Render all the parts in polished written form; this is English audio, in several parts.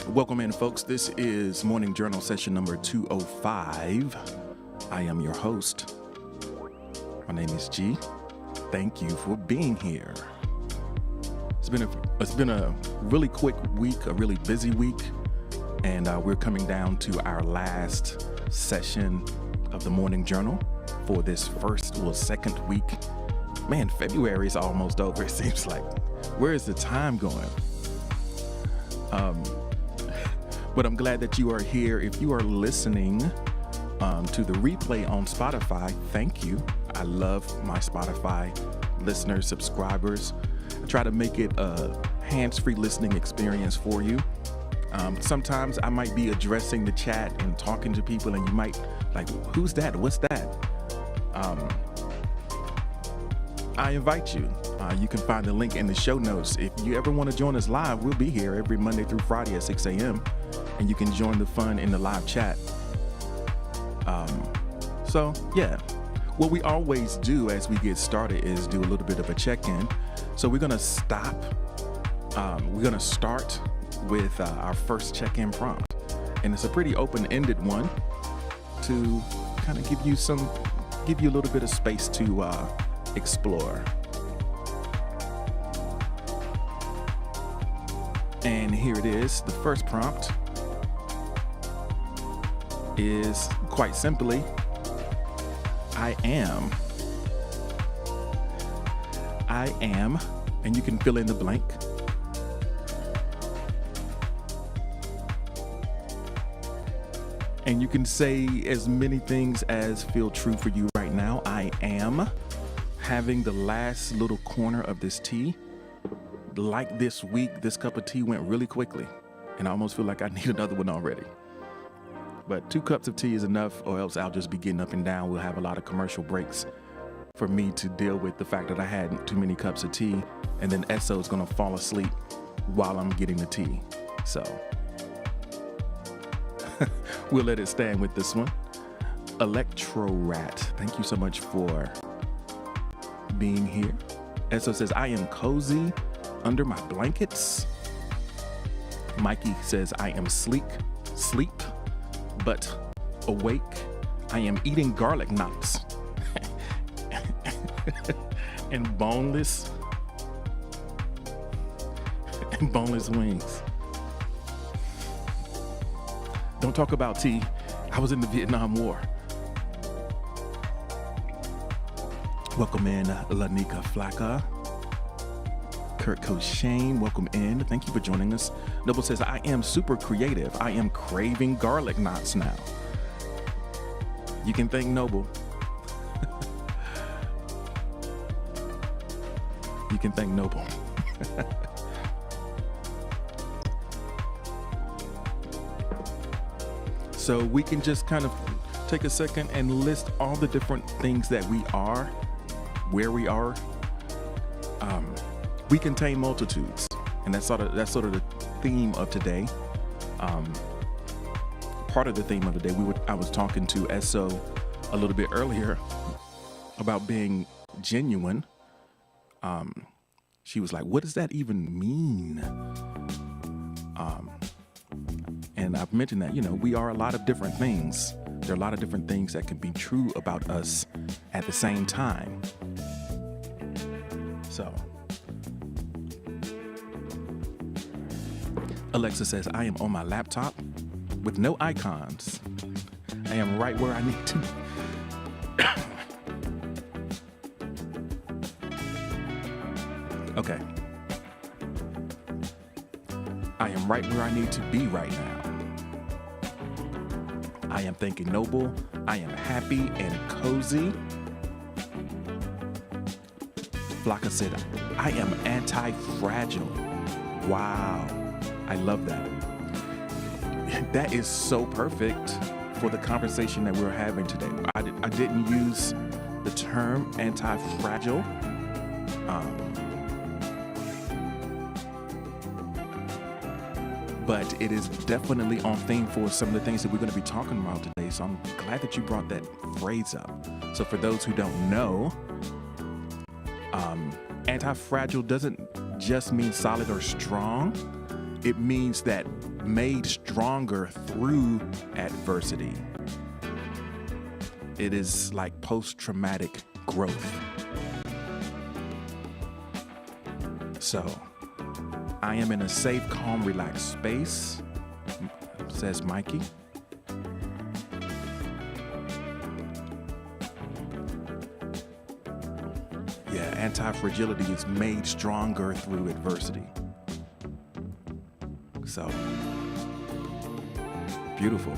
Welcome in, folks. This is Morning Journal session number 205. I am your host. My name is G. Thank you for being here. It's been a really quick week, a really busy week, and we're coming down to our last session of the Morning Journal for this second week. Man, February is almost over. It seems like. Where is the time going? But I'm glad that you are here. If you are listening to the replay on Spotify, thank you. I love my Spotify listeners, subscribers. I try to make it a hands-free listening experience for you. Sometimes I might be addressing the chat and talking to people, and you might like, who's that? What's that? I invite you. You can find the link in the show notes. If you ever want to join us live, we'll be here every Monday through Friday at 6 a.m. and you can join the fun in the live chat. So yeah, what we always do as we get started is do a little bit of a check-in. So we're gonna start with our first check-in prompt, and it's a pretty open-ended one to kind of give you a little bit of space to explore. And here it is. The first prompt is quite simply, I am, and you can fill in the blank. And you can say as many things as feel true for you right now. I am having the last little corner of this tea. Like this week, this cup of tea went really quickly, and I almost feel like I need another one already. But 2 cups of tea is enough, or else I'll just be getting up and down. We'll have a lot of commercial breaks for me to deal with the fact that I had too many cups of tea, and then Esso is going to fall asleep while I'm getting the tea. So we'll let it stand with this one. Electro Rat, thank you so much for being here. Esso says, I am cozy under my blankets. Mikey says, I am sleep, but awake. I am eating garlic knots and boneless wings. Don't talk about tea. I was in the Vietnam War. Welcome in, Lanika Flacca. Kurt Coshane, welcome in. Thank you for joining us. Noble says, I am super creative. I am craving garlic knots now. You can thank Noble. You can thank Noble. So we can just kind of take a second and list all the different things that we are, where we are. We contain multitudes, and that's sort of the theme of today. Part of the theme of the day, I was talking to Esso a little bit earlier about being genuine. She was like, "What does that even mean?" And I've mentioned that we are a lot of different things. There are a lot of different things that can be true about us at the same time. So. Alexa says, I am on my laptop with no icons. I am right where I need to. Okay. I am right where I need to be right now. I am thinking noble. I am happy and cozy. Flocka said, I am anti-fragile. Wow. I love that. That is so perfect for the conversation that we're having today. I didn't use the term anti-fragile. But it is definitely on theme for some of the things that we're going to be talking about today. So I'm glad that you brought that phrase up. So for those who don't know, anti-fragile doesn't just mean solid or strong. It means that made stronger through adversity. It is like post-traumatic growth. So, I am in a safe, calm, relaxed space, says Mikey. Yeah, anti-fragility is made stronger through adversity. So, beautiful.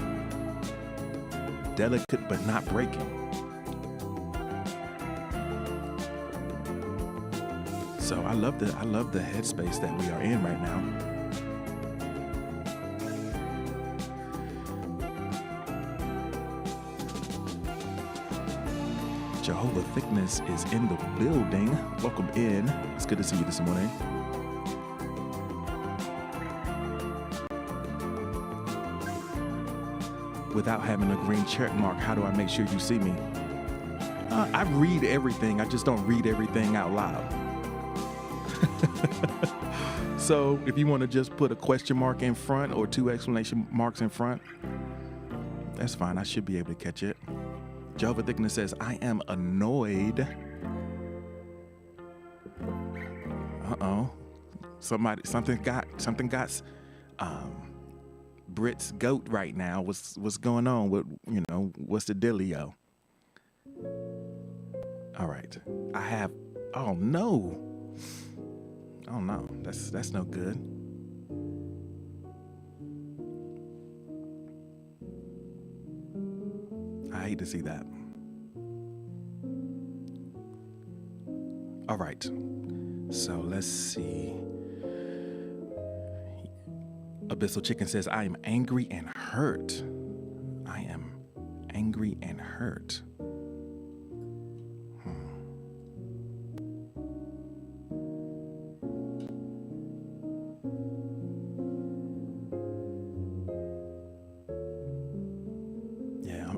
Delicate but not breaking. So I love the headspace that we are in right now. Jehovah Thickness is in the building. Welcome in. It's good to see you this morning. Without having a green check mark, how do I make sure you see me? I read everything. I just don't read everything out loud. So if you want to just put a question mark in front or 2 exclamation marks in front, that's fine. I should be able to catch it. Jehovah Thickness says, I am annoyed. Uh-oh. Something got Brit's goat right now. What's going on? What's the dealio? All right. Oh no, that's no good. I hate to see that. All right, so let's see. Abyssal Chicken says, I am angry and hurt. I am angry and hurt.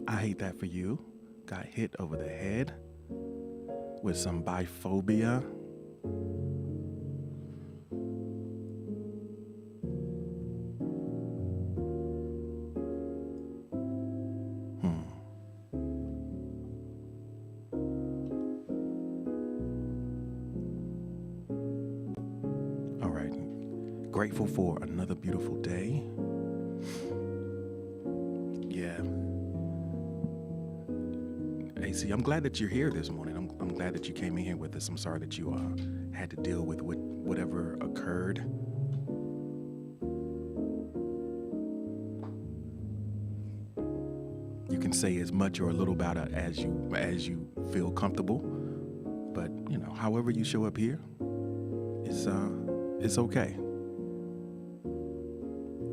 I hate that for you. Got hit over the head with some biphobia. All right. Grateful for another beautiful day. Yeah. AC, I'm glad that you're here this morning. I'm glad that you came in here with us. I'm sorry that you had to deal with whatever occurred. You can say as much or a little about it as you feel comfortable, but however you show up here, it's okay.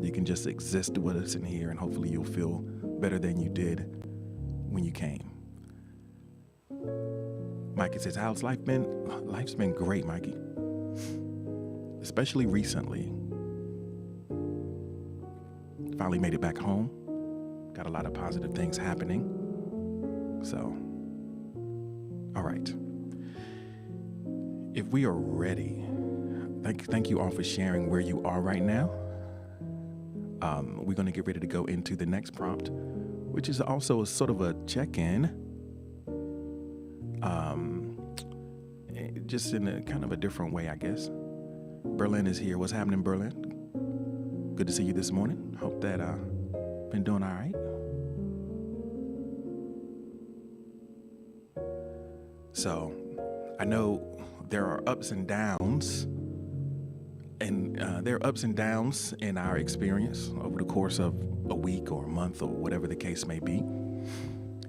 You can just exist with us in here, and hopefully you'll feel better than you did when you came. Mikey says, how's life been? Life's been great, Mikey. Especially recently. Finally made it back home. Got a lot of positive things happening. So, all right. If we are ready, thank you all for sharing where you are right now. We're going to get ready to go into the next prompt, which is also a sort of a check-in. Just in a kind of a different way, I guess. Berlin is here. What's happening, Berlin? Good to see you this morning. Hope that been doing all right. So, I know there are ups and downs, and there are ups and downs in our experience over the course of a week or a month or whatever the case may be.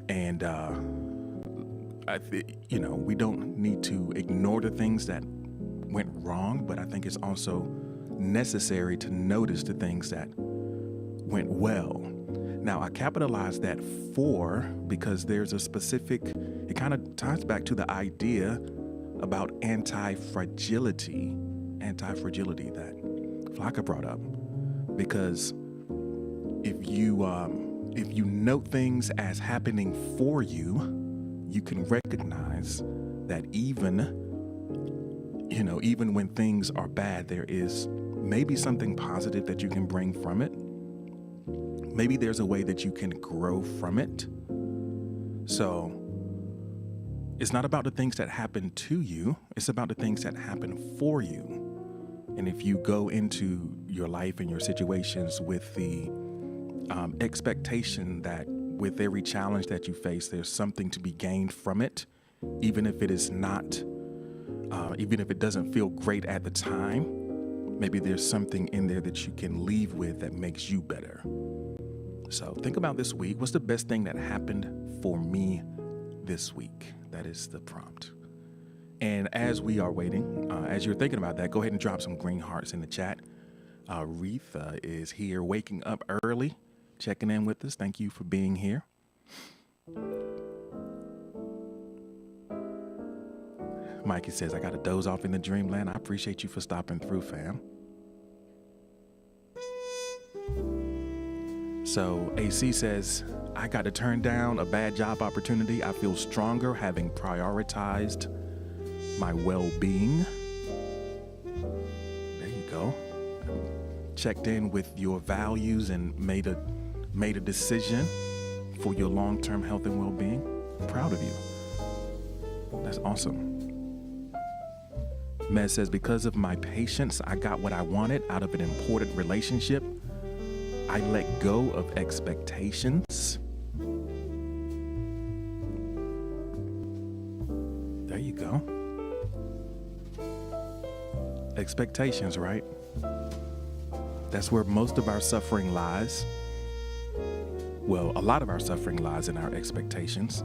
And we don't need to ignore the things that went wrong, but I think it's also necessary to notice the things that went well. Now, I capitalized that for because there's a specific, it kind of ties back to the idea about anti-fragility that Flocka brought up. Because if you note things as happening for you, you can recognize that even Even when things are bad, there is maybe something positive that you can bring from it. Maybe there's a way that you can grow from it. So it's not about the things that happen to you. It's about the things that happen for you. And if you go into your life and your situations with the expectation that with every challenge that you face, there's something to be gained from it, even if it is not, even if it doesn't feel great at the time, maybe there's something in there that you can leave with that makes you better. So think about this week. What's the best thing that happened for me this week? That is the prompt. And as we are waiting, as you're thinking about that, go ahead and drop some green hearts in the chat. Reith is here waking up early, checking in with us. Thank you for being here. Mikey says, I got to doze off in the dreamland. I appreciate you for stopping through, fam. So AC says, I got to turn down a bad job opportunity. I feel stronger having prioritized my well-being. There you go. Checked in with your values and made a decision for your long-term health and well-being. I'm proud of you. That's awesome. Mez says, because of my patience, I got what I wanted out of an important relationship. I let go of expectations. There you go. Expectations, right? That's where most of our suffering lies. Well, a lot of our suffering lies in our expectations.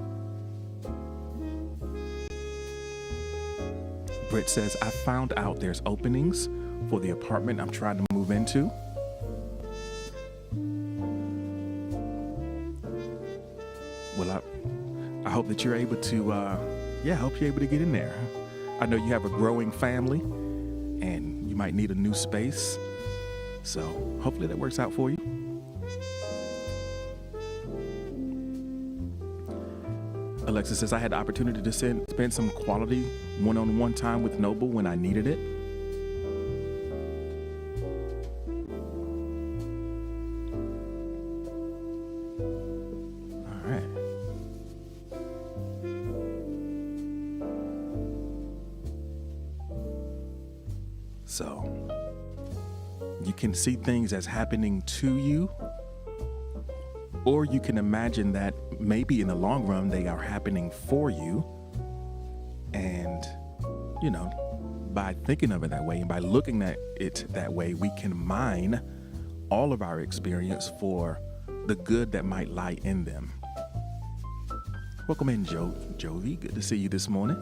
Britt says, I found out there's openings for the apartment I'm trying to move into. Well, I hope that you're able to, hope you're able to get in there. I know you have a growing family and you might need a new space. So hopefully that works out for you. Alexa says, I had the opportunity to spend some quality one-on-one time with Noble when I needed it. All right. So you can see things as happening to you, or you can imagine that maybe in the long run they are happening for you. And, by thinking of it that way and by looking at it that way, we can mine all of our experience for the good that might lie in them. Welcome in, Jovi. Good to see you this morning.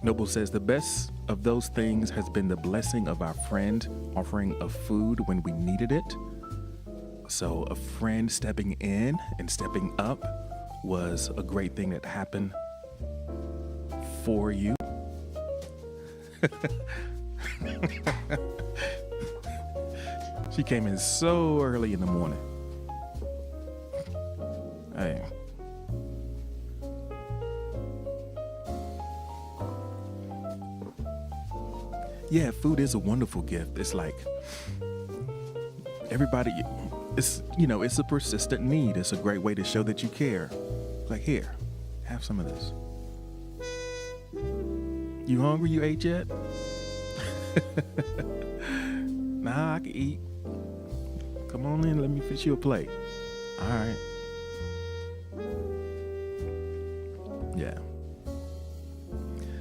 Noble says, the best of those things has been the blessing of our friend offering of food when we needed it. So a friend stepping in and stepping up was a great thing that happened for you. She came in so early in the morning. Hey. Yeah, food is a wonderful gift. It's like everybody, it's a persistent need. It's a great way to show that you care. Like, here, have some of this. You hungry? You ate yet? Nah, I can eat. Come on in, let me fix you a plate. All right. Yeah.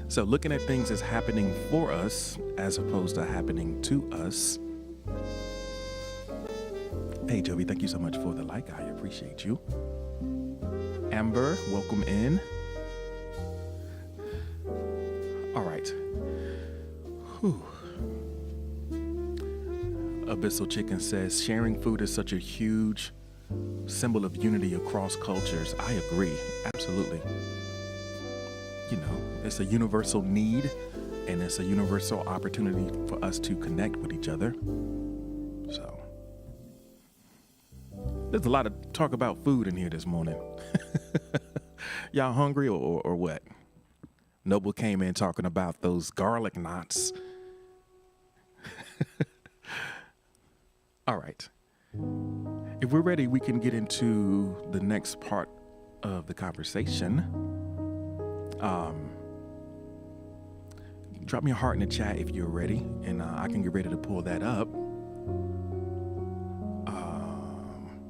So looking at things as happening for us as opposed to happening to us. Hey, Jovi, thank you so much for the like. I appreciate you. Amber, welcome in. All right. Whew. Abyssal Chicken says, sharing food is such a huge symbol of unity across cultures. I agree. Absolutely. It's a universal need and it's a universal opportunity for us to connect with each other. So there's a lot of talk about food in here this morning. Y'all hungry or what? Noble came in talking about those garlic knots. All right. If we're ready, we can get into the next part of the conversation. Drop me a heart in the chat if you're ready, and I can get ready to pull that up.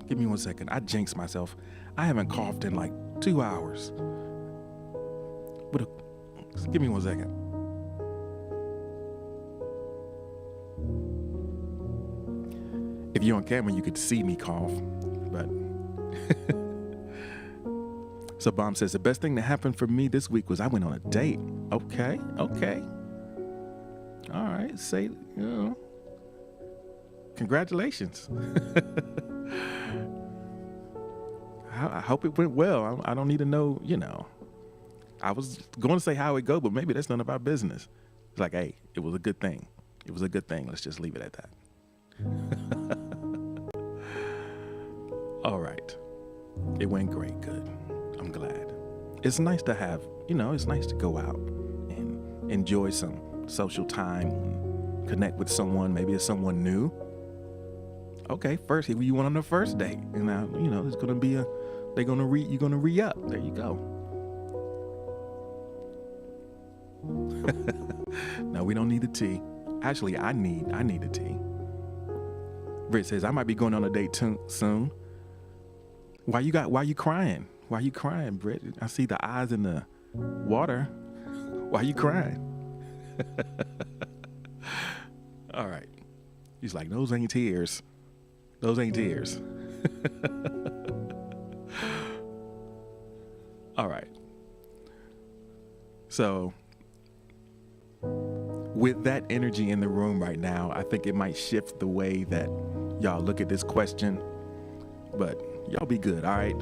Give me 1 second. I jinxed myself. I haven't coughed in like 2 hours. But give me 1 second. If you're on camera, you could see me cough, but. So Bomb says, the best thing that happened for me this week was I went on a date. Okay. All right, say, congratulations. I hope it went well. I don't need to know, I was going to say how it go, but maybe that's none of our business. It's like, hey, it was a good thing. It was a good thing. Let's just leave it at that. All right. It went great. Good. I'm glad. It's nice to have, it's nice to go out and enjoy some social time, connect with someone. Maybe it's someone new. Okay, first, if you went on the first date, and now, there's going to be you're going to re-up. There you go. No, we don't need the tea. Actually, I need the tea. Britt says, I might be going on a date soon. Why you crying? Why you crying, Britt? I see the eyes in the water. Why you crying? All right. He's like, those ain't tears. Those ain't tears. All right. So with that energy in the room right now, I think it might shift the way that y'all look at this question, but y'all be good. All right.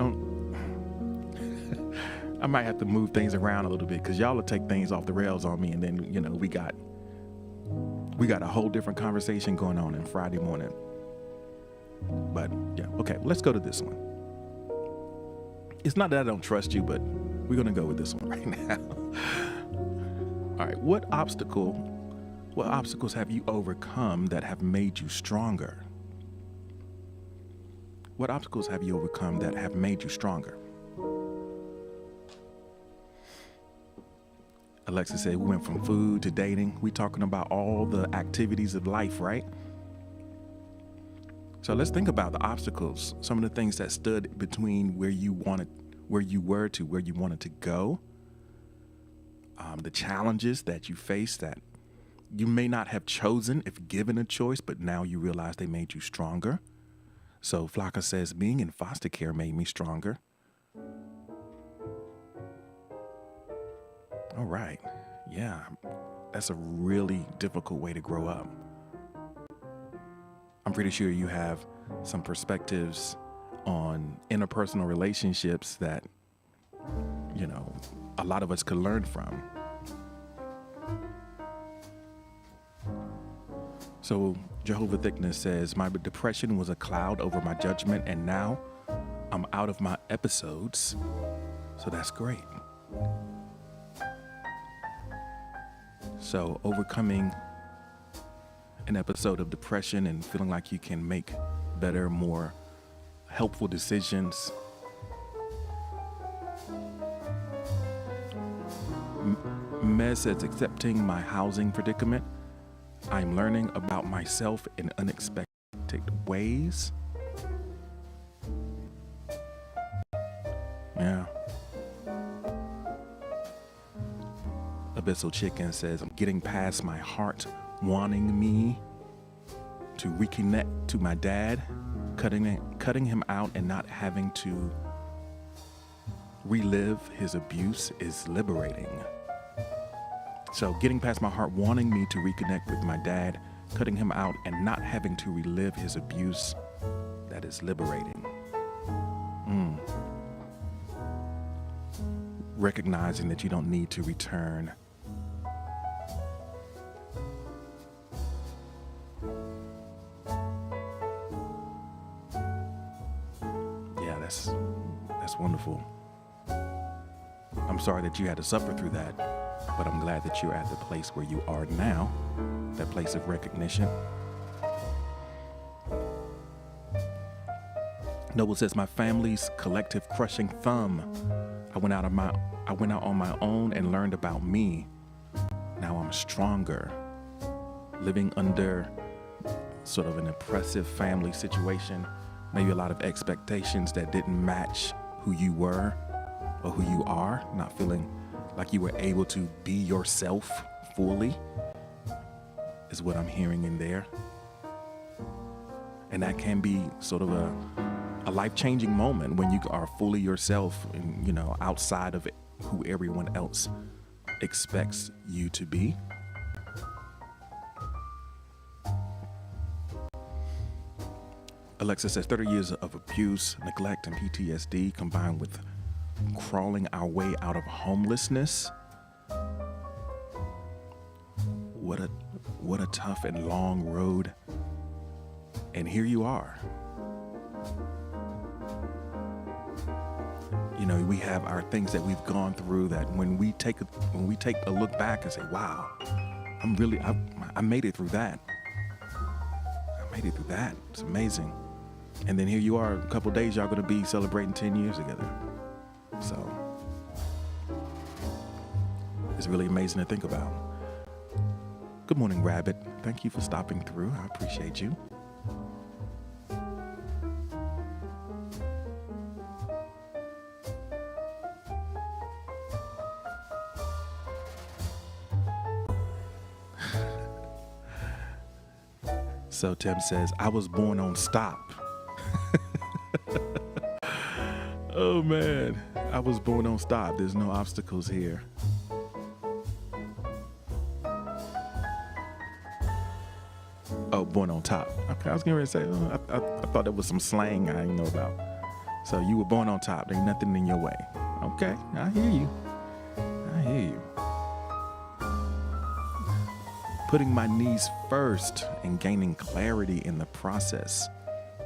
I might have to move things around a little bit because y'all will take things off the rails on me. And then, we got a whole different conversation going on in Friday morning. But yeah, okay, let's go to this one. It's not that I don't trust you, but we're going to go with this one right now. All right, what obstacles have you overcome that have made you stronger? What obstacles have you overcome that have made you stronger? Alexa said, we went from food to dating. We talking about all the activities of life, right? So let's think about the obstacles, some of the things that stood between where you were to where you wanted to go. The challenges that you faced that you may not have chosen if given a choice, but now you realize they made you stronger. So Flocka says, being in foster care made me stronger. All right. Yeah, that's a really difficult way to grow up. I'm pretty sure you have some perspectives on interpersonal relationships that, a lot of us could learn from. So Jehovah Thickness says, my depression was a cloud over my judgment, and now I'm out of my episodes. So that's great. So overcoming an episode of depression and feeling like you can make better, more helpful decisions. Mez says, accepting my housing predicament. I'm learning about myself in unexpected ways. Yeah. Abyssal Chicken says, I'm getting past my heart wanting me to reconnect to my dad, cutting him out and not having to relive his abuse is liberating. So getting past my heart wanting me to reconnect with my dad, cutting him out and not having to relive his abuse, that is liberating. Recognizing that you don't need to return. Yeah, that's wonderful. I'm sorry that you had to suffer through that. but I'm glad that you're at the place where you are now, that place of recognition. Noble says, my family's collective crushing thumb. I went out on my own and learned about me. Now I'm stronger. Living under sort of an oppressive family situation, maybe a lot of expectations that didn't match who you were or who you are, not feeling like you were able to be yourself fully, is what I'm hearing in there. And that can be sort of a life-changing moment when you are fully yourself and, you know, outside of who everyone else expects you to be. Alexa says 30 years of abuse, neglect, and PTSD combined with crawling our way out of homelessness. What a tough and long road. And here you are. You know, we have our things that we've gone through that when we take a look back and say, wow, I made it through that. I made it through that. It's amazing. And then here you are, a couple of days, y'all going to be celebrating 10 years together. So it's really amazing to think about. Good morning, Rabbit. Thank you for stopping through. I appreciate you. So Tim says, I was born on stop. Oh man, I was born on stop. There's no obstacles here. Oh, born on top. Okay, I was getting ready to say, I thought that was some slang I didn't know about. So you were born on top. There ain't nothing in your way. Okay, I hear you. I hear you. Putting my needs first and gaining clarity in the process.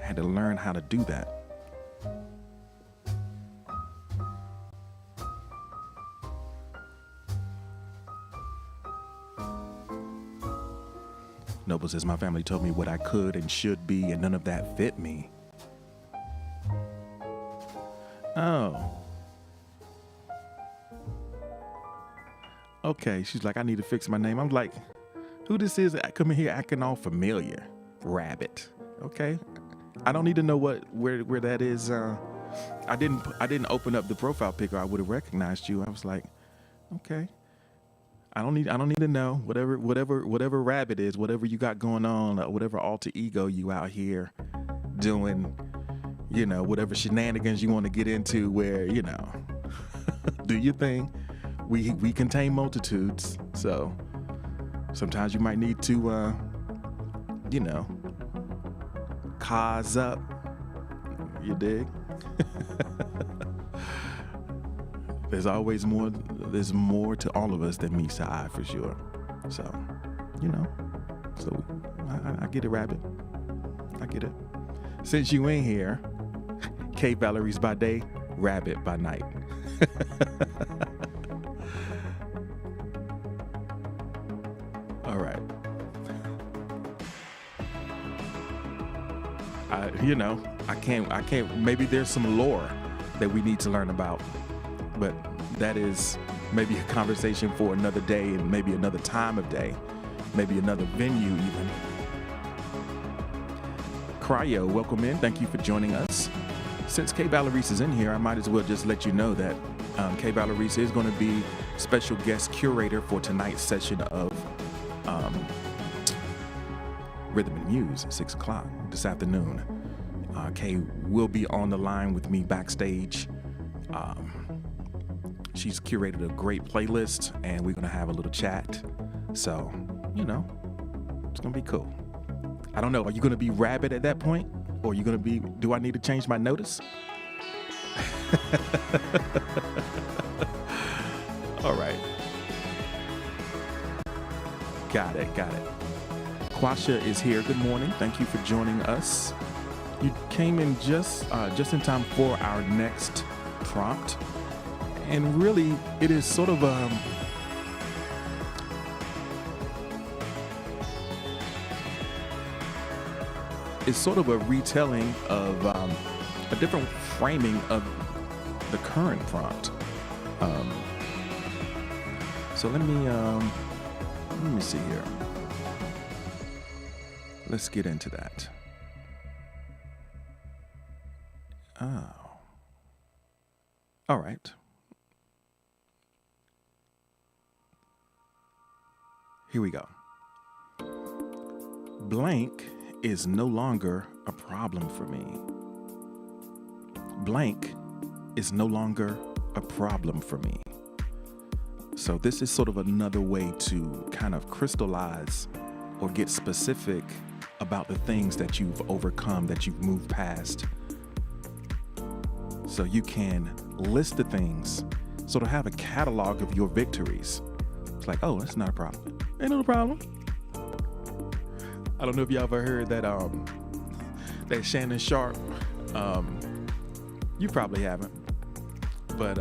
I had to learn how to do that. Noble says, my family told me what I could and should be, and none of that fit me. Oh. Okay, she's like, I need to fix my name. I'm like, who this is coming here acting all familiar? Rabbit. Okay. I don't need to know where that is. I didn't open up the profile pic or I would have recognized you. I was like, okay. I don't need to know whatever Rabbit is, whatever you got going on, whatever alter ego you out here doing, you know, whatever shenanigans you want to get into where, you know, do your thing. We contain multitudes. So sometimes you might need to, you know, cause up. You dig? There's more to all of us than meets the eye for sure. So, you know, I get it, Rabbit. I get it. Since you ain't here, K Valerie's by day, Rabbit by night. All right. I can't, maybe there's some lore that we need to learn about, but that is maybe a conversation for another day and maybe another time of day, maybe another venue even. Cryo, welcome in. Thank you for joining us. Since Kay Valerice is in here, I might as well just let you know that Kay Valerice is going to be special guest curator for tonight's session of Rhythm and Muse at 6 o'clock this afternoon. Kay will be on the line with me backstage. She's curated a great playlist and we're going to have a little chat. So, you know, it's going to be cool. I don't know. Are you going to be Rabbit at that point? Or are you going to be, do I need to change my notice? All right. Got it. Quasha is here. Good morning. Thank you for joining us. You came in just in time for our next prompt. And really, it is sort of is sort of a retelling of a different framing of the current prompt. So let me see here. Let's get into that. Oh. All right. Here we go. Blank is no longer a problem for me. Blank is no longer a problem for me. So this is sort of another way to kind of crystallize or get specific about the things that you've overcome, that you've moved past. So you can list the things, sort of have a catalog of your victories. It's like, oh, that's not a problem. Ain't no problem. I don't know if y'all ever heard that that Shannon Sharp. You probably haven't, but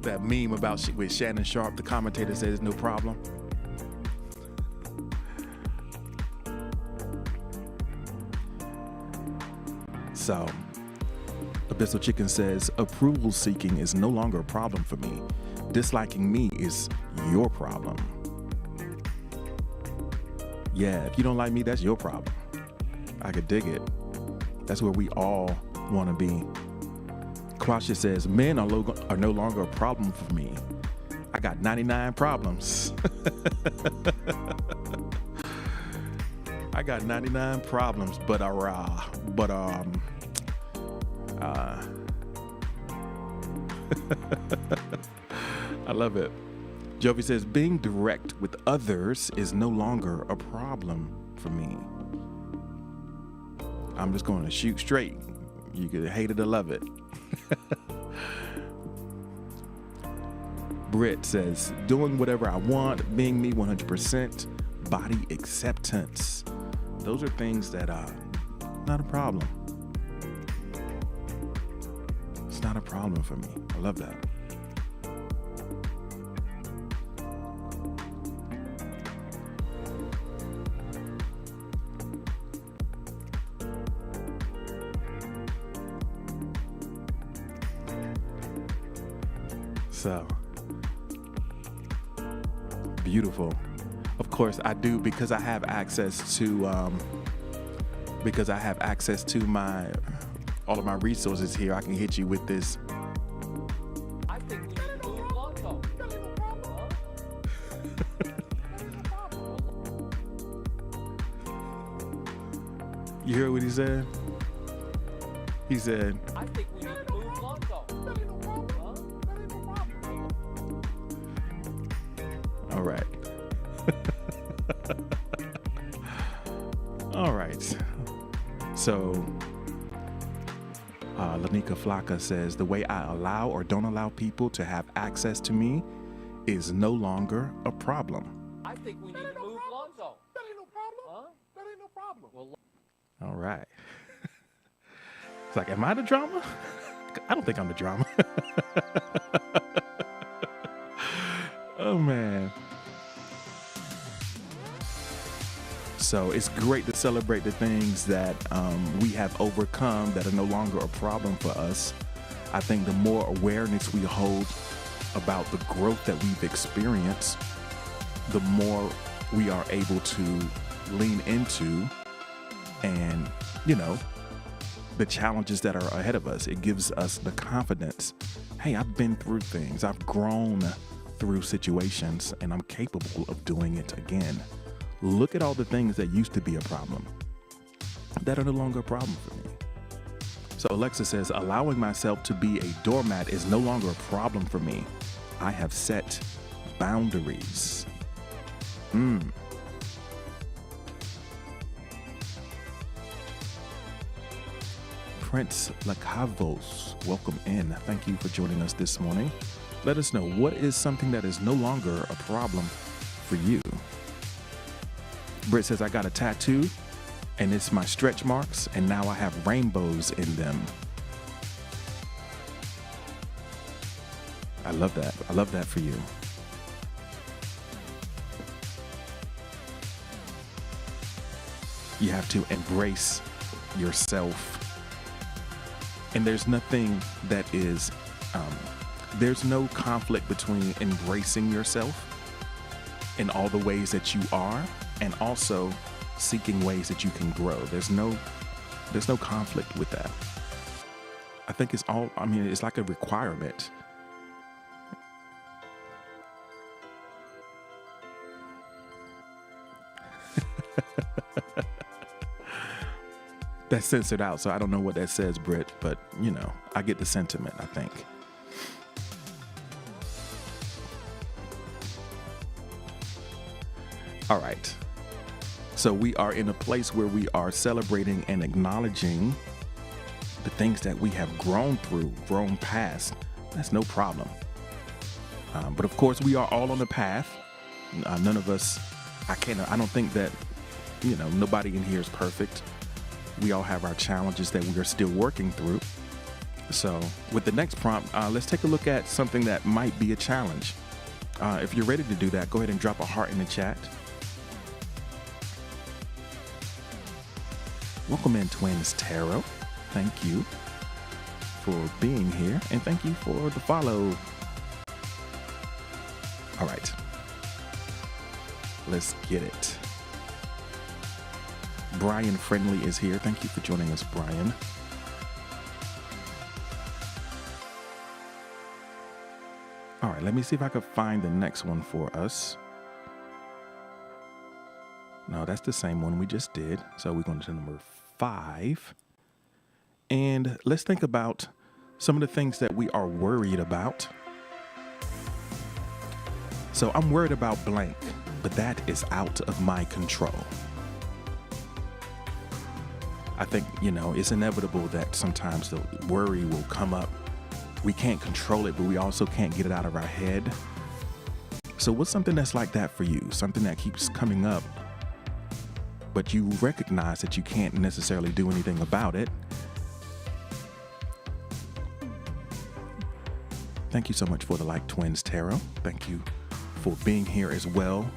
that meme about with Shannon Sharp, the commentator says no problem. So, Abyssal Chicken says, approval seeking is no longer a problem for me. Disliking me is your problem. Yeah, if you don't like me, that's your problem. I could dig it. That's where we all want to be. Kwasha says, men are no longer a problem for me. I got 99 problems. I got 99 problems, but I love it. Jovi says, being direct with others is no longer a problem for me. I'm just going to shoot straight. You could hate it or love it. Britt says, doing whatever I want, being me 100%, body acceptance. Those are things that are not a problem. It's not a problem for me. I love that. So beautiful. Of course I do, because I have access to my all of my resources here. I can hit you with this. I think we need to move on, though. You hear what he said? He said, I think we need to move on, though. all right. All right. So, Lanika Flocka says, the way I allow or don't allow people to have access to me is no longer a problem. I think we need to move on, though. That ain't no problem. Huh? That ain't no problem. Well, All right. It's like, am I the drama? I don't think I'm the drama. Oh, man. So it's great to celebrate the things that we have overcome that are no longer a problem for us. I think the more awareness we hold about the growth that we've experienced, the more we are able to lean into and, the challenges that are ahead of us. It gives us the confidence. Hey, I've been through things. I've grown through situations, and I'm capable of doing it again. Look at all the things that used to be a problem that are no longer a problem for me. So Alexa says, allowing myself to be a doormat is no longer a problem for me. I have set boundaries. Prince Lacavos, welcome in. Thank you for joining us this morning. Let us know, what is something that is no longer a problem for you? Britt says, I got a tattoo and it's my stretch marks, and now I have rainbows in them. I love that. I love that for you. You have to embrace yourself. And there's nothing that is, there's no conflict between embracing yourself in all the ways that you are and also seeking ways that you can grow. There's no conflict with that. I think it's like a requirement. That's censored out, so I don't know what that says, Britt, but I get the sentiment, I think. All right. So we are in a place where we are celebrating and acknowledging the things that we have grown through, grown past. That's no problem. But of course, we are all on the path. None of us, I don't think that, nobody in here is perfect. We all have our challenges that we are still working through. So with the next prompt, let's take a look at something that might be a challenge. If you're ready to do that, go ahead and drop a heart in the chat. Welcome in, Twins Tarot. Thank you for being here, and thank you for the follow. All right, let's get it. Brian Friendly is here. Thank you for joining us, Brian. All right, let me see if I can find the next one for us. No, that's the same one we just did. So we're going to number 5. And let's think about some of the things that we are worried about. So I'm worried about blank, but that is out of my control. I think, it's inevitable that sometimes the worry will come up. We can't control it, but we also can't get it out of our head. So what's something that's like that for you? Something that keeps coming up, but you recognize that you can't necessarily do anything about it. Thank you so much for the like, Twins Tarot. Thank you for being here as well.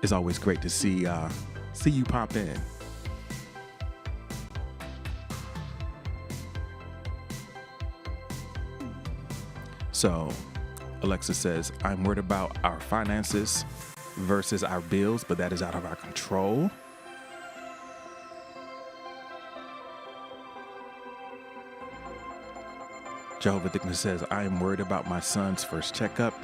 It's always great to see you pop in. So Alexa says, I'm worried about our finances versus our bills, but that is out of our control. Jehovah Thickness says, I am worried about my son's first checkup.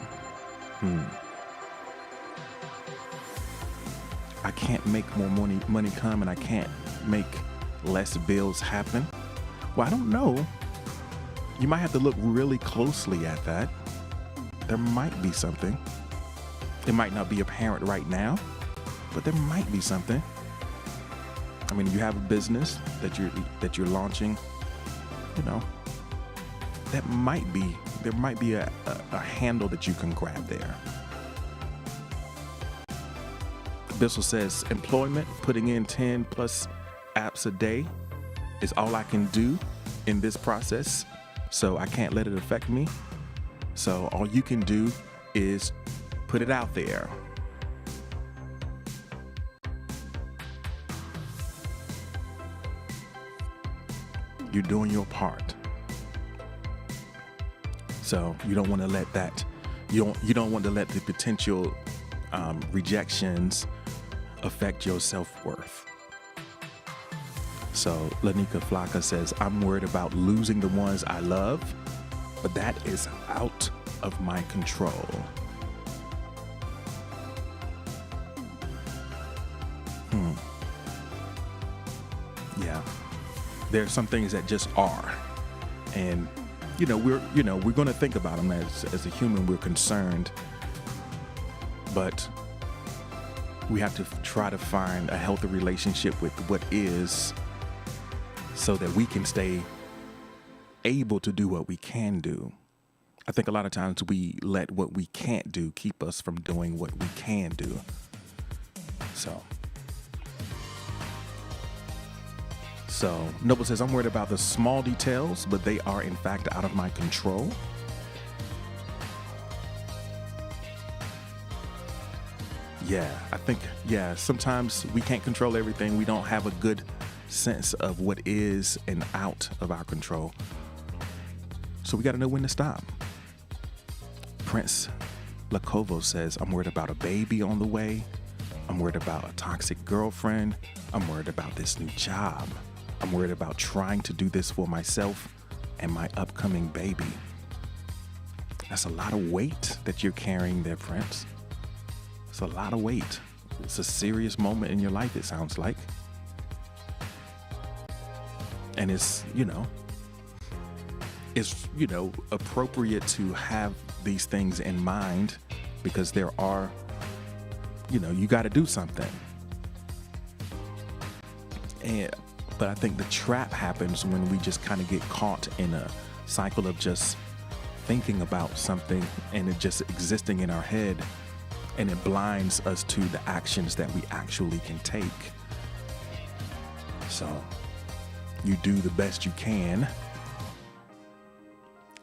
I can't make more money come, and I can't make less bills happen. Well, I don't know. You might have to look really closely at that. There might be something. It might not be apparent right now, but there might be something. I mean, you have a business that you're launching, there might be a handle that you can grab there. Bissell says, employment, putting in 10 plus apps a day is all I can do in this process. So I can't let it affect me. So all you can do is put it out there. You're doing your part. So you don't want to let that, you don't want to let the potential rejections affect your self-worth. So Lanika Flocka says, I'm worried about losing the ones I love, but that is out of my control. Yeah, there are some things that just are, and we're going to think about them as a human. We're concerned, but we have to try to find a healthy relationship with what is, so that we can stay able to do what we can do. I think a lot of times we let what we can't do keep us from doing what we can do. So Noble says, I'm worried about the small details, but they are in fact out of my control. Yeah, I think, yeah, sometimes we can't control everything. We don't have a good sense of what is and out of our control. So we got to know when to stop. Prince Lakovo says, I'm worried about a baby on the way. I'm worried about a toxic girlfriend. I'm worried about this new job. I'm worried about trying to do this for myself and my upcoming baby. That's a lot of weight that you're carrying there, Prince. It's a lot of weight. It's a serious moment in your life, it sounds like. And it's appropriate to have these things in mind because there are, you got to do something. But I think the trap happens when we just kind of get caught in a cycle of just thinking about something and it just existing in our head, and it blinds us to the actions that we actually can take. So you do the best you can.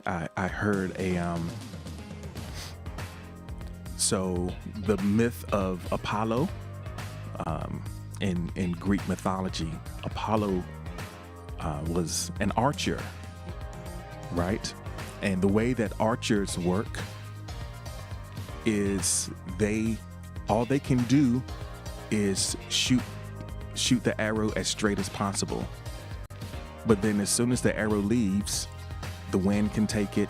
I heard so the myth of Apollo, in Greek mythology, Apollo was an archer, right? And the way that archers work is all they can do is shoot the arrow as straight as possible. But then as soon as the arrow leaves, the wind can take it.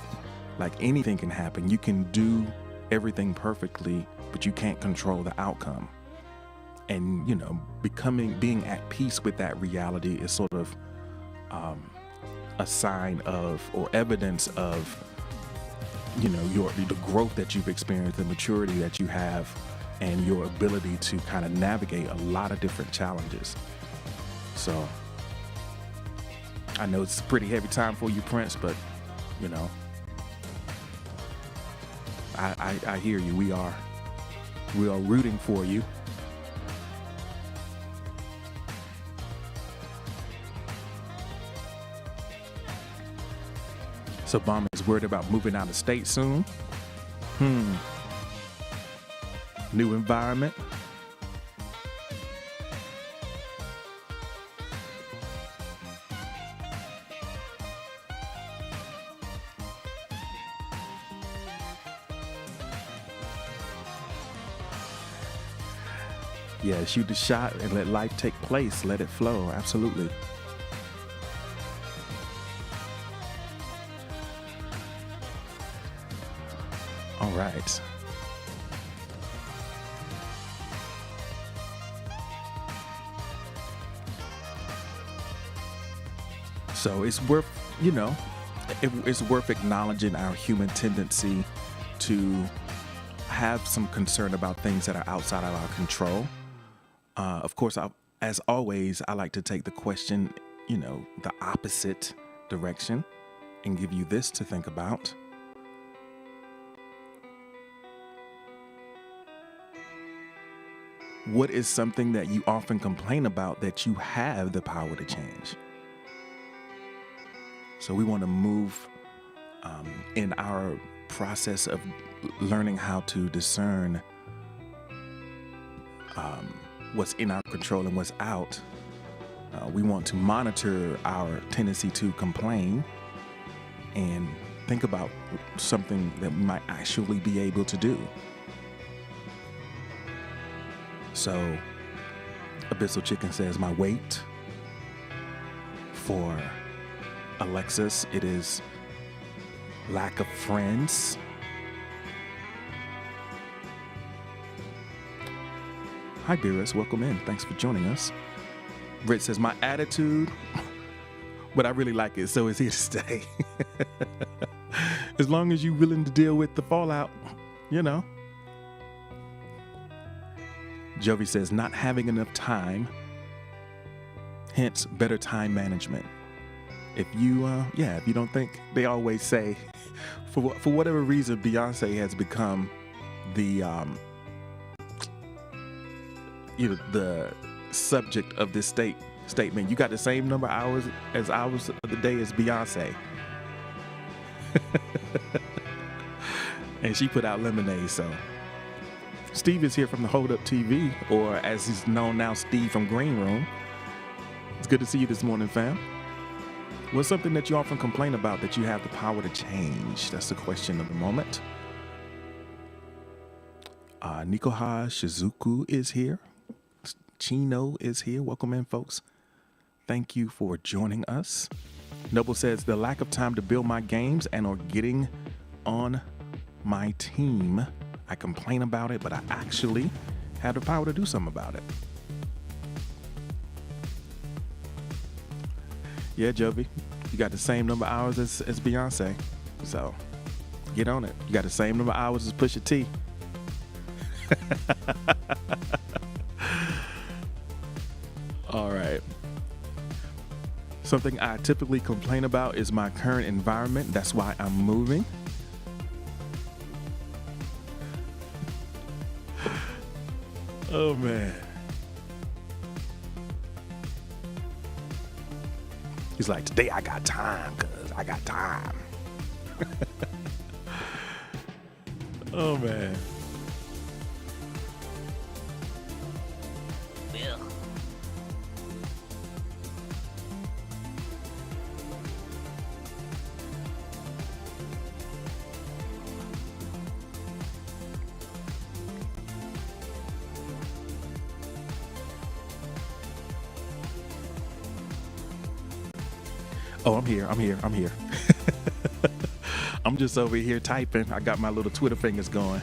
Like anything can happen. You can do everything perfectly, but you can't control the outcome. And, being at peace with that reality is sort of a sign of, or evidence of, the growth that you've experienced, the maturity that you have, and your ability to kind of navigate a lot of different challenges. So I know it's a pretty heavy time for you, Prince, but I hear you. We are rooting for you. So Bomb is worried about moving out of state soon. New environment. Yeah, shoot the shot and let life take place. Let it flow. Absolutely. All right. So it's worth, it's worth acknowledging our human tendency to have some concern about things that are outside of our control. Of course, as always, I like to take the question, the opposite direction and give you this to think about. What is something that you often complain about that you have the power to change? So we want to move in our process of learning how to discern what's in our control and what's out. We want to monitor our tendency to complain and think about something that we might actually be able to do. So Abyssal Chicken says, my weight. For Alexis, it is lack of friends. Hi, Beerus. Welcome in. Thanks for joining us. Britt says, my attitude, but I really like it, so it's here to stay. As long as you're willing to deal with the fallout, Jovi says, not having enough time, hence better time management. If you don't think, they always say, for whatever reason, Beyonce has become the subject of this statement. You got the same number of hours of the day as Beyonce. And she put out Lemonade, so Steve is here from the Hold Up TV, or as he's known now, Steve from Green Room. It's good to see you this morning, fam. What's something that you often complain about that you have the power to change? That's the question of the moment. Nikoha Shizuku is here. Chino is here. Welcome in, folks. Thank you for joining us. Noble says, the lack of time to build my games and or getting on my team. I complain about it, but I actually have the power to do something about it. Yeah, Jovi, you got the same number of hours as Beyonce. So get on it. You got the same number of hours as Pusha T. All right. Something I typically complain about is my current environment. That's why I'm moving. Oh, man. He's like, today I got time, cuz I got time. Oh, man. Oh, I'm here. I'm just over here typing. I got my little Twitter fingers going.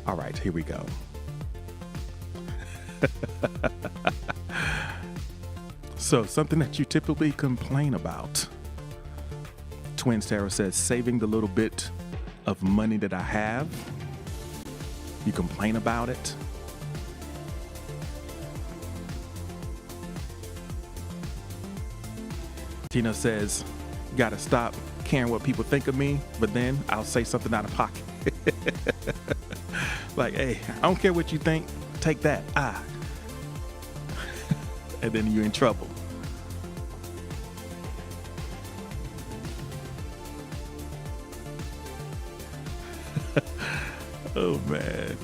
All right, here we go. So, something that you typically complain about. Twin Sarah says, saving the little bit of money that I have. You complain about it. Tina says, gotta stop caring what people think of me, but then I'll say something out of pocket. Like, hey, I don't care what you think. Take that. And then you're in trouble. Oh, man.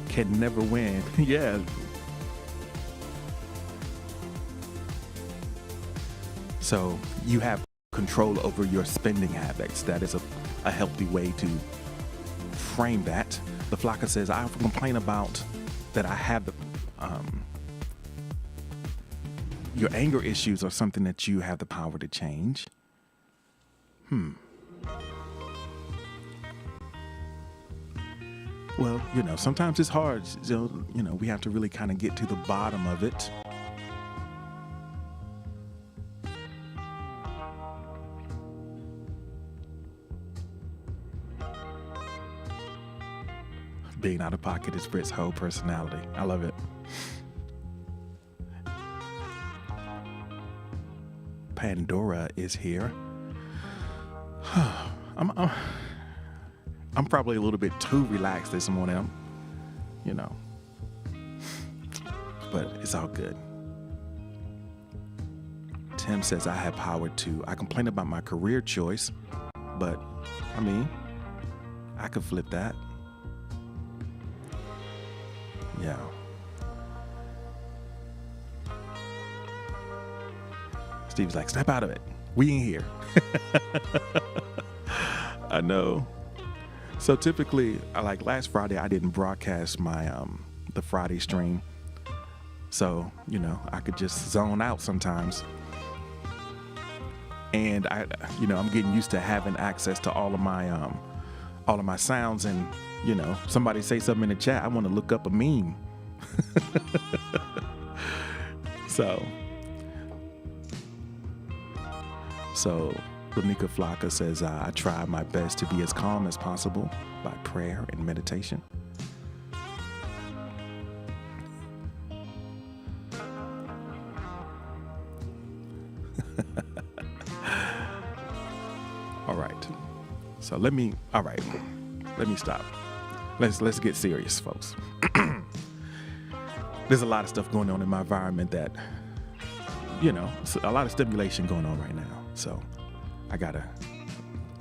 Can never win. Yeah. So you have control over your spending habits. That is a healthy way to frame that. The Flocka says, I often complain about that I have the, your anger issues are something that you have the power to change. Well, sometimes it's hard. We have to really kind of get to the bottom of it. Being out of pocket is Britt's whole personality. I love it. Pandora is here. I'm probably a little bit too relaxed this morning. But it's all good. Tim says, I have power to. I complain about my career choice, but I could flip that. Yeah. Steve's like, snap out of it. We ain't here. I know. So typically, like last Friday, I didn't broadcast my the Friday stream. So, I could just zone out sometimes. And I'm getting used to having access to all of my sounds, and somebody say something in the chat, I want to look up a meme. So Lanika Flocka says, I try my best to be as calm as possible by prayer and meditation. All right. So let me stop. Let's get serious, folks. There's a lot of stuff going on in my environment that, a lot of stimulation going on right now. So I gotta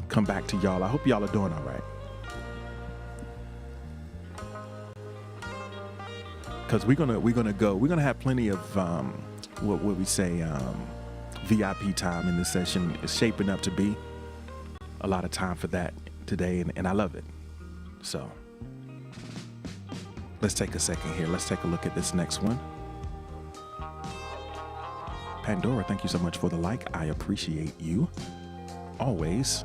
come back to y'all. I hope y'all are doing all right. Because we're gonna have plenty of what we say VIP time in this session. Is shaping up to be a lot of time for that today, and I love it. So let's take a second here. Let's take a look at this next one. Pandora, thank you so much for the like. I appreciate you. Always.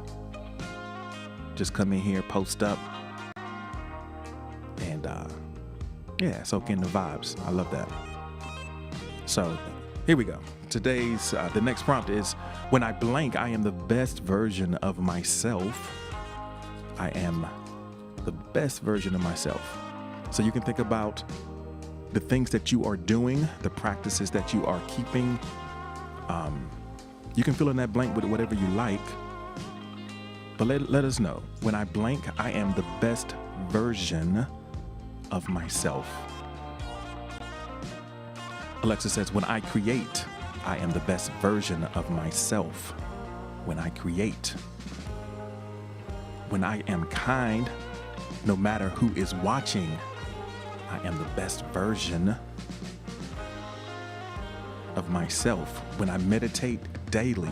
Just come in here, post up, and soak in the vibes. I love that. So here we go. Today's, the next prompt is, when I blank, I am the best version of myself. I am the best version of myself. So you can think about the things that you are doing, the practices that you are keeping. You can fill in that blank with whatever you like, but let us know. When I blank, I am the best version of myself. Alexa says, when I create, I am the best version of myself. When I create. When I am kind, no matter who is watching, I am the best version of myself. When I meditate daily,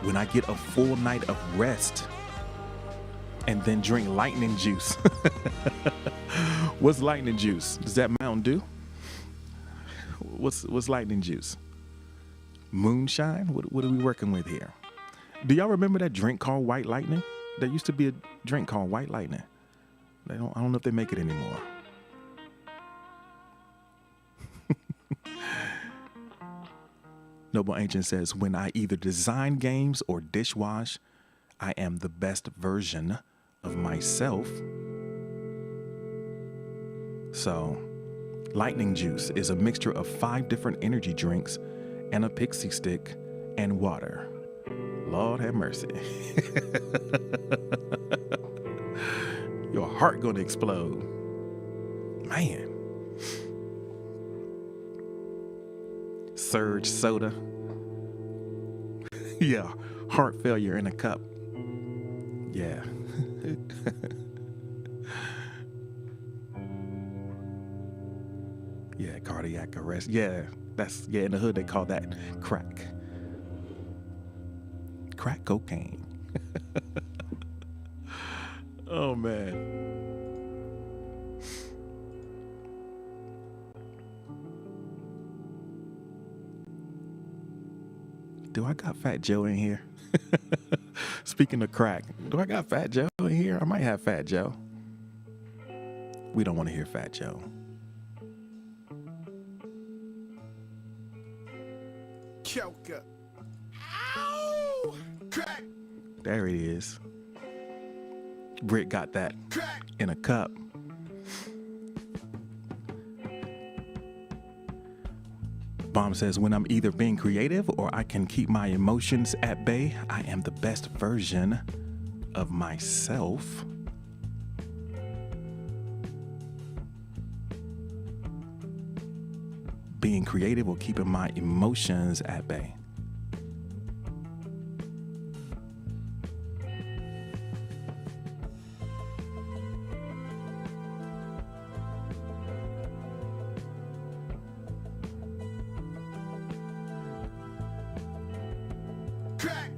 when I get a full night of rest and then drink lightning juice. What's lightning juice? Is that Mountain Dew? What's lightning juice? Moonshine? What are we working with here? Do y'all remember that drink called White Lightning? There used to be a drink called White Lightning. I don't know if they make it anymore. Noble Ancient says, when I either design games or dishwash, I am the best version of myself. So, lightning juice is a mixture of 5 different energy drinks and a pixie stick and water. Lord have mercy. Your heart gonna explode. Man. Surge soda. Yeah, heart failure in a cup. Yeah. Yeah, cardiac arrest. Yeah, in the hood they call that crack. Crack cocaine. Oh man. Do I got Fat Joe in here? Speaking of crack, do I got Fat Joe in here? I might have Fat Joe. We don't want to hear Fat Joe. Choker. Ow! Crack. There it is. Britt got that Crack. in a cup. Bomb says, when I'm either being creative or I can keep my emotions at bay, I am the best version of myself. Being creative or keeping my emotions at bay. Crack.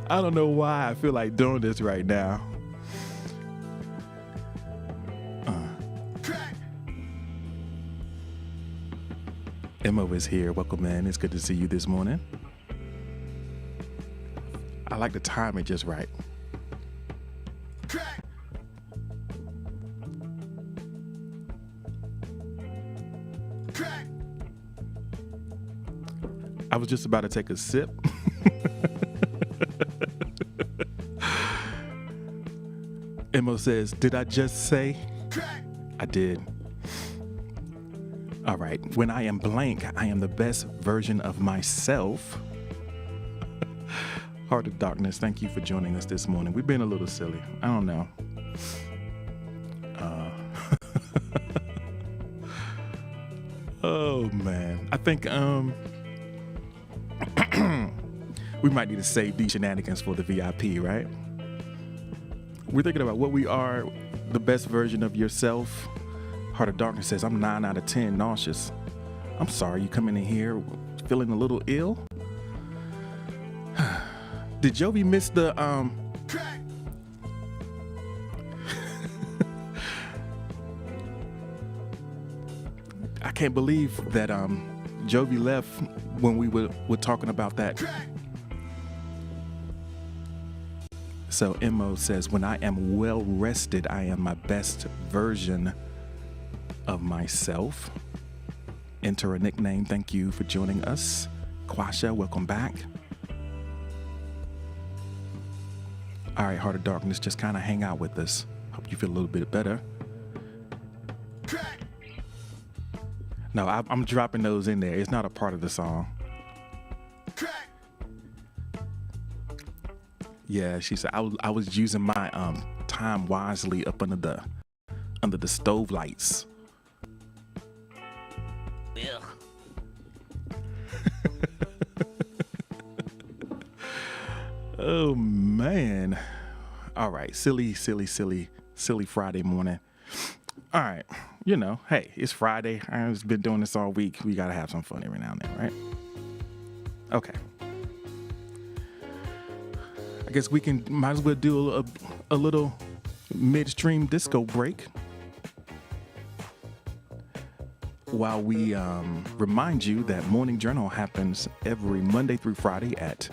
I don't know why I feel like doing this right now. Crack. Emma is here. Welcome in. It's good to see you this morning. I like to time it just right. Crack. Crack. I was just about to take a sip. Emo says, did I just say? I did. All right. When I am blank, I am the best version of myself. Heart of Darkness, thank you for joining us this morning. We've been a little silly. I don't know. Oh, man. I think we might need to save these shenanigans for the VIP, right? We're thinking about what we are, the best version of yourself. Heart of Darkness says, I'm 9 out of 10 nauseous. I'm sorry you coming in here feeling a little ill. Did Jovi miss the I can't believe that Jovi left when we were talking about that. So Mo says, when I am well rested, I am my best version of myself. Enter a nickname. Thank you for joining us. Quasha, welcome back. All right, Heart of Darkness, just kind of hang out with us. Hope you feel a little bit better. No, I'm dropping those in there. It's not a part of the song. Yeah, she said I was using my time wisely up under the stove lights. Oh man. All right, silly Friday morning. All right, you know, hey, it's Friday. I've been doing this all week. We gotta have some fun every now and then, right? Okay. I guess we might as well do a little midstream disco break while we remind you that Morning Journal happens every Monday through Friday at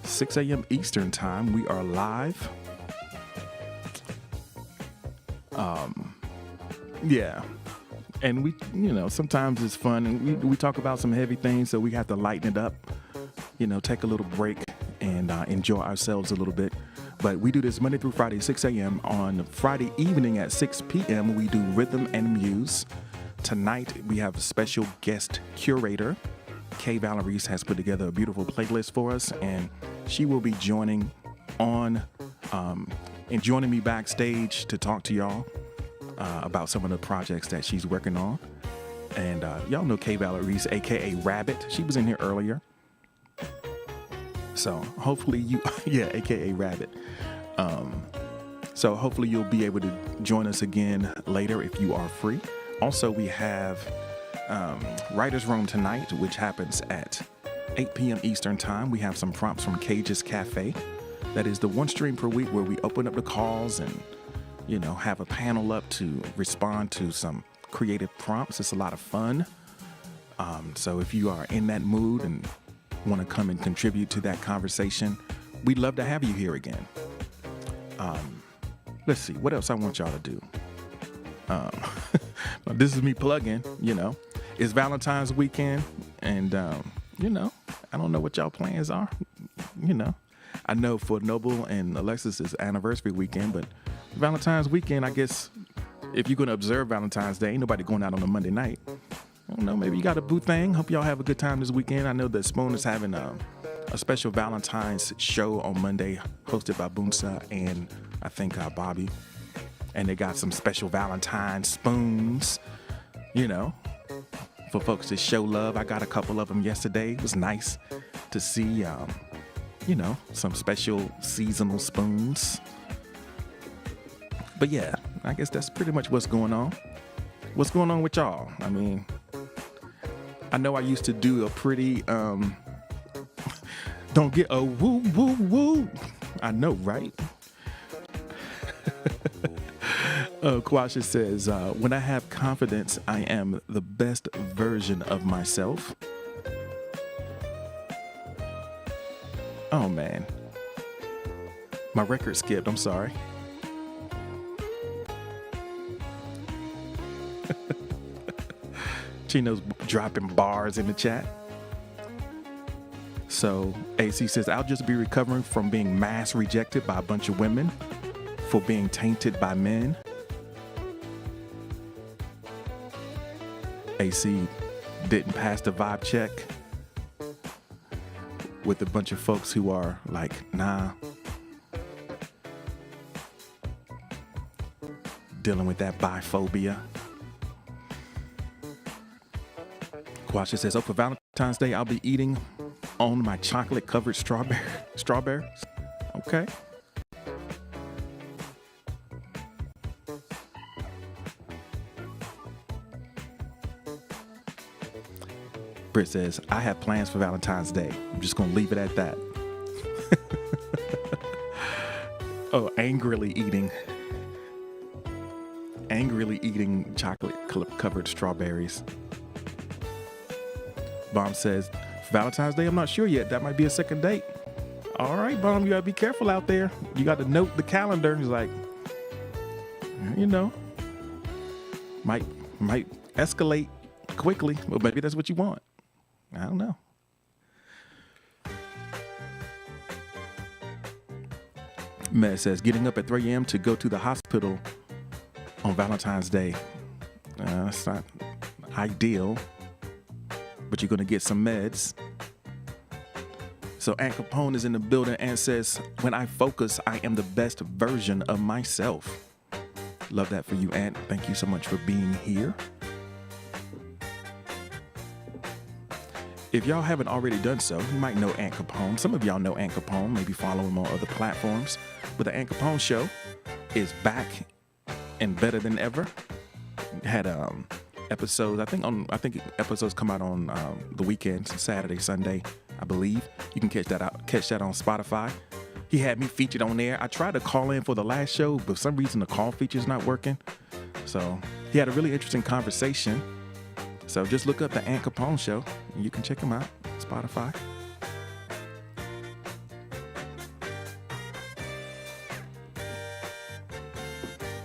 6 a.m. Eastern Time. We are live. Yeah. And we, you know, sometimes it's fun and we talk about some heavy things, so we have to lighten it up, you know, take a little break and enjoy ourselves a little bit. But we do this Monday through Friday, 6 a.m. On Friday evening at 6 p.m., we do Rhythm and Muse. Tonight, we have a special guest curator. Kay Valeries has put together a beautiful playlist for us, and she will be joining me backstage to talk to y'all about some of the projects that she's working on. And y'all know Kay Valeries, aka Rabbit. She was in here earlier. So hopefully aka Rabbit. So hopefully you'll be able to join us again later if you are free. Also, we have Writer's Room tonight, which happens at 8 p.m. Eastern Time. We have some prompts from Cage's Cafe. That is the one stream per week where we open up the calls and, you know, have a panel up to respond to some creative prompts. It's a lot of fun. So if you are in that mood and want to come and contribute to that conversation, we'd love to have you here again. Let's see, what else I want y'all to do? This is me plugging, you know. It's Valentine's weekend, and, you know, I don't know what y'all plans are. You know, I know for Noble and Alexis it's anniversary weekend, but Valentine's weekend, I guess, if you're going to observe Valentine's Day, ain't nobody going out on a Monday night. I don't know, maybe you got a boo thing. Hope y'all have a good time this weekend. I know that Spoon is having a special Valentine's show on Monday, hosted by Boonsa and I think Bobby. And they got some special Valentine spoons, you know, for folks to show love. I got a couple of them yesterday. It was nice to see, you know, some special seasonal spoons. But yeah, I guess that's pretty much what's going on. What's going on with y'all? I mean, I know I used to do a pretty, don't get a woo, woo, woo. I know, right? Quasha says, when I have confidence, I am the best version of myself. Oh, man. My record skipped. I'm sorry. Chino's dropping bars in the chat. So AC says, I'll just be recovering from being mass rejected by a bunch of women for being tainted by men. AC didn't pass the vibe check with a bunch of folks who are like, nah, dealing with that biphobia. Quasha says, oh, for Valentine's Day, I'll be eating on my chocolate covered strawberries. Okay. Britt says, I have plans for Valentine's Day. I'm just going to leave it at that. Oh, angrily eating chocolate covered strawberries. Bomb says, Valentine's Day, I'm not sure yet. That might be a second date. All right, Bomb, you got to be careful out there. You got to note the calendar. He's like, you know, might escalate quickly, but maybe that's what you want. I don't know. Med says, getting up at 3 a.m. to go to the hospital on Valentine's Day. That's not ideal, but you're going to get some meds. So Aunt Capone is in the building and says, when I focus, I am the best version of myself. Love that for you, Aunt. Thank you so much for being here. If y'all haven't already done so, you might know Aunt Capone. Some of y'all know Aunt Capone, maybe follow him on other platforms. But the Aunt Capone show is back and better than ever. Had episodes, I think episodes come out on the weekends, Saturday, Sunday, I believe. You can catch that on Spotify. He had me featured on there. I tried to call in for the last show, but for some reason the call feature is not working. So he had a really interesting conversation. So just look up the Aunt Capone show and you can check him out, Spotify.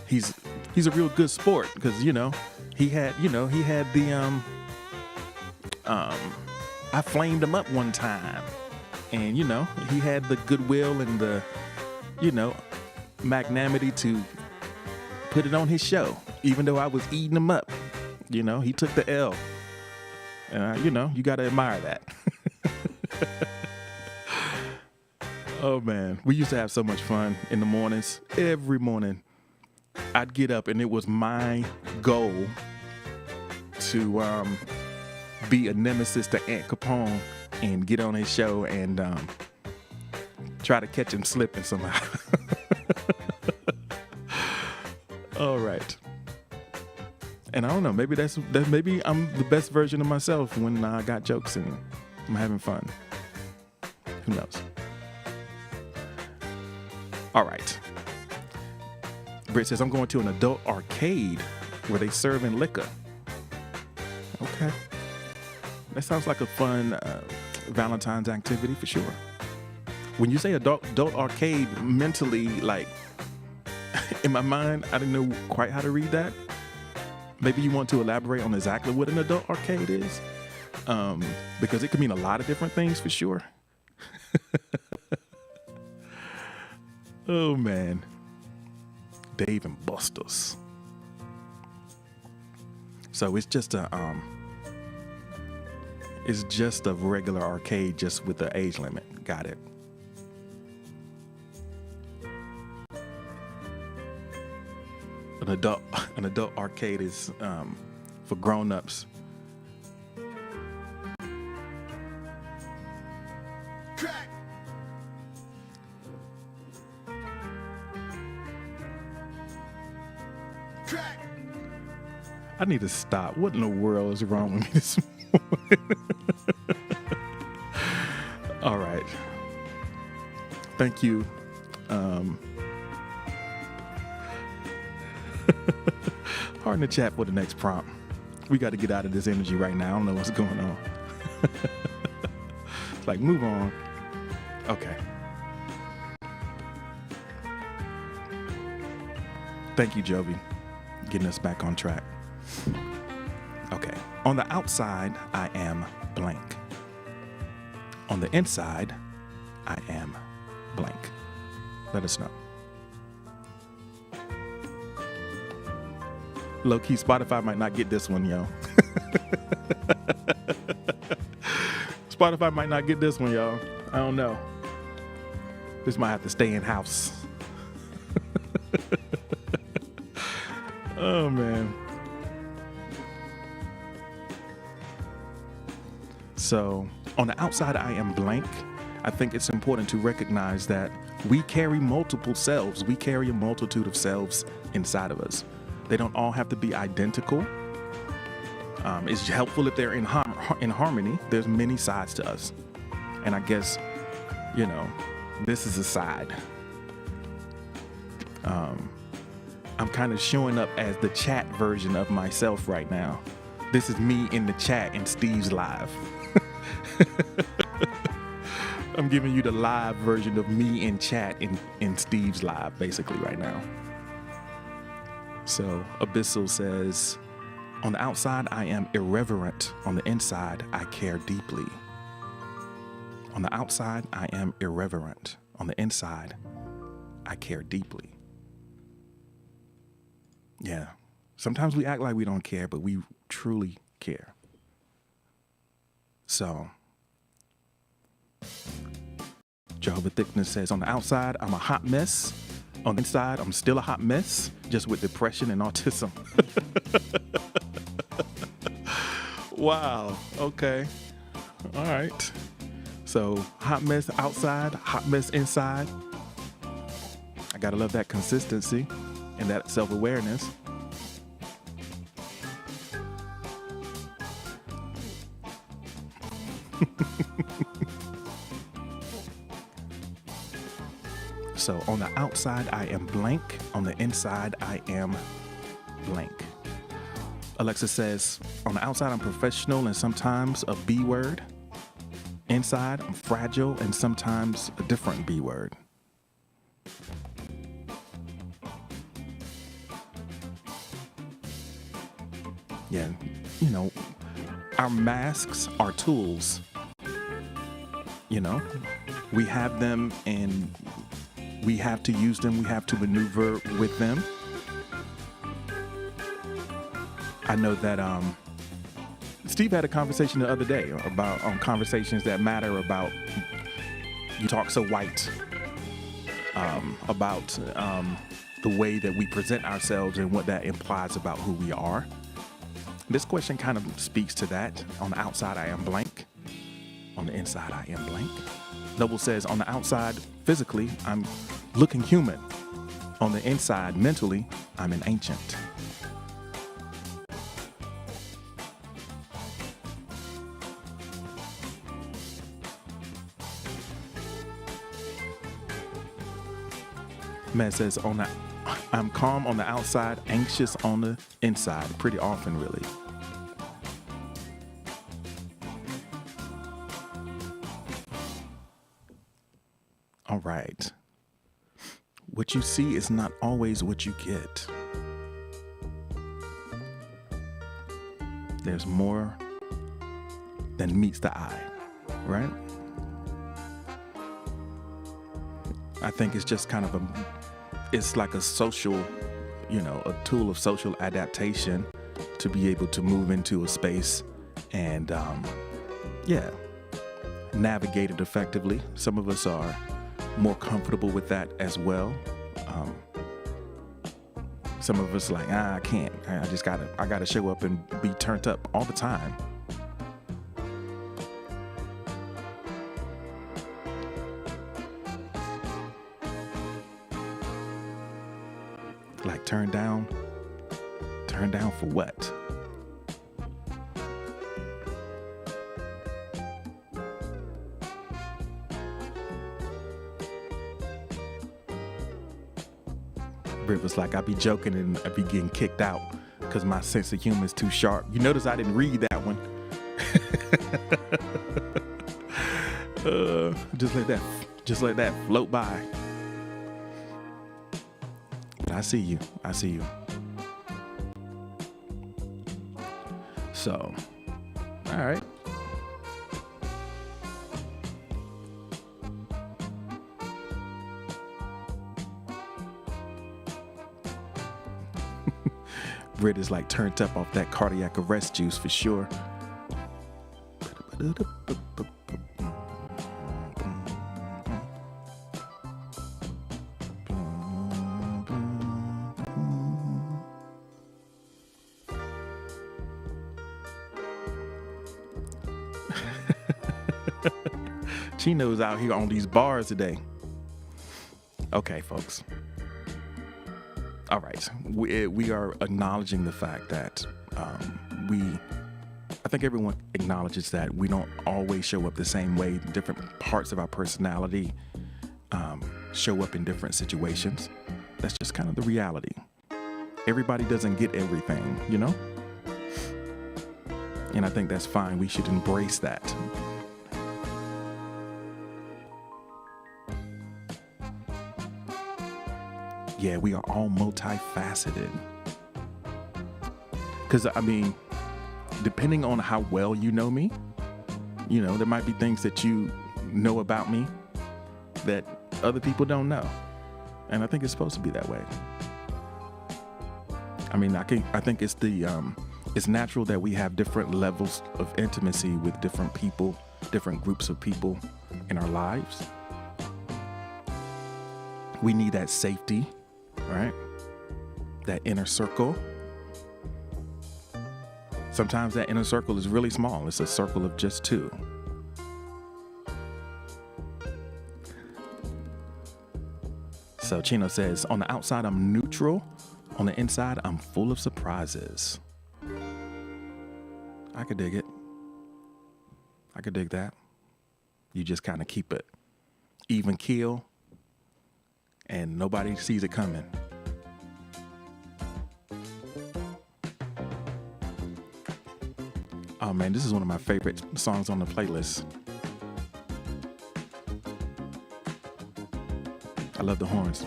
He's a real good sport because, he had the I flamed him up one time and, he had the goodwill and the, magnanimity to put it on his show, even though I was eating him up. He took the L. You got to admire that. Oh, man. We used to have so much fun in the mornings. Every morning, I'd get up, and it was my goal to be a nemesis to Aunt Capone and get on his show and try to catch him slipping somehow. All right. And I don't know, maybe maybe I'm the best version of myself when I got jokes and I'm having fun. Who knows? All right. Britt says, I'm going to an adult arcade where they serve in liquor. Okay. That sounds like a fun Valentine's activity for sure. When you say adult arcade, mentally, like, in my mind, I didn't know quite how to read that. Maybe you want to elaborate on exactly what an adult arcade is, because it could mean a lot of different things for sure. Oh, man. Dave and Buster's. So it's just a regular arcade just with the age limit. Got it. An adult arcade is for grown-ups. Crack. Crack. I need to stop. What in the world is wrong with me this morning? All right. Thank you. Hard in the chat for the next prompt. We got to get out of this energy right now. I don't know what's going on. It's like, move on. Okay. Thank you, Jovi. Getting us back on track. Okay. On the outside, I am blank. on the inside, I am blank. Let us know. Low key, Spotify might not get this one, yo. Spotify might not get this one, y'all. I don't know. This might have to stay in house. Oh, man. So, on the outside, I am blank. I think it's important to recognize that we carry multiple selves. We carry a multitude of selves inside of us. They don't all have to be identical. It's helpful if they're in harmony. There's many sides to us. And I guess, you know, this is a side. I'm kind of showing up as the chat version of myself right now. This is me in the chat in Steve's live. I'm giving you the live version of me in chat in Steve's live, basically, right now. So Abyssal says, on the outside, I am irreverent. On the inside, I care deeply. On the outside, I am irreverent. On the inside, I care deeply. Yeah. Sometimes we act like we don't care, but we truly care. So, Jehovah Thickness says, on the outside, I'm a hot mess. On the inside, I'm still a hot mess, just with depression and autism. Wow. Okay. All right. So, hot mess outside, hot mess inside. I gotta love that consistency and that self-awareness. So on the outside, I am blank. On the inside, I am blank. Alexa says, on the outside, I'm professional and sometimes a B word. Inside, I'm fragile and sometimes a different B word. Yeah, you know, our masks are tools. You know, we have them and we have to use them. We have to maneuver with them. I know that Steve had a conversation the other day about conversations that matter about you talk so white, about the way that we present ourselves and what that implies about who we are. This question kind of speaks to that. On the outside, I am blank. On the inside, I am blank. Noble says, on the outside, physically, I'm looking human. On the inside, mentally, I'm an ancient. Matt says, I'm calm on the outside, anxious on the inside. Pretty often, really. All right. What you see is not always what you get. There's more than meets the eye, right? I think it's just kind of it's like a social, a tool of social adaptation to be able to move into a space and, navigate it effectively. Some of us are more comfortable with that as well. Some of us like, I can't. I gotta show up and be turned up all the time. Like turn down for what? Britt was like, I be joking and I be getting kicked out because my sense of humor is too sharp. You notice I didn't read that one. Just let that float by. But I see you. So, all right. Britt is like turned up off that cardiac arrest juice for sure. Chino's out here on these bars today. Okay, folks. All right. We are acknowledging the fact that I think everyone acknowledges that we don't always show up the same way. Different parts of our personality show up in different situations. That's just kind of the reality. Everybody doesn't get everything, you know? And I think that's fine. We should embrace that. Yeah, we are all multifaceted. Because, I mean, depending on how well you know me, you know, there might be things that you know about me that other people don't know. And I think it's supposed to be that way. I mean, I think it's it's natural that we have different levels of intimacy with different people, different groups of people in our lives. We need that safety, right? That inner circle. Sometimes that inner circle is really small. It's a circle of just two. So Chino says, on the outside, I'm neutral. On the inside, I'm full of surprises. I could dig it. I could dig that. You just kind of keep it even keel and nobody sees it coming. Oh man, this is one of my favorite songs on the playlist. I love the horns.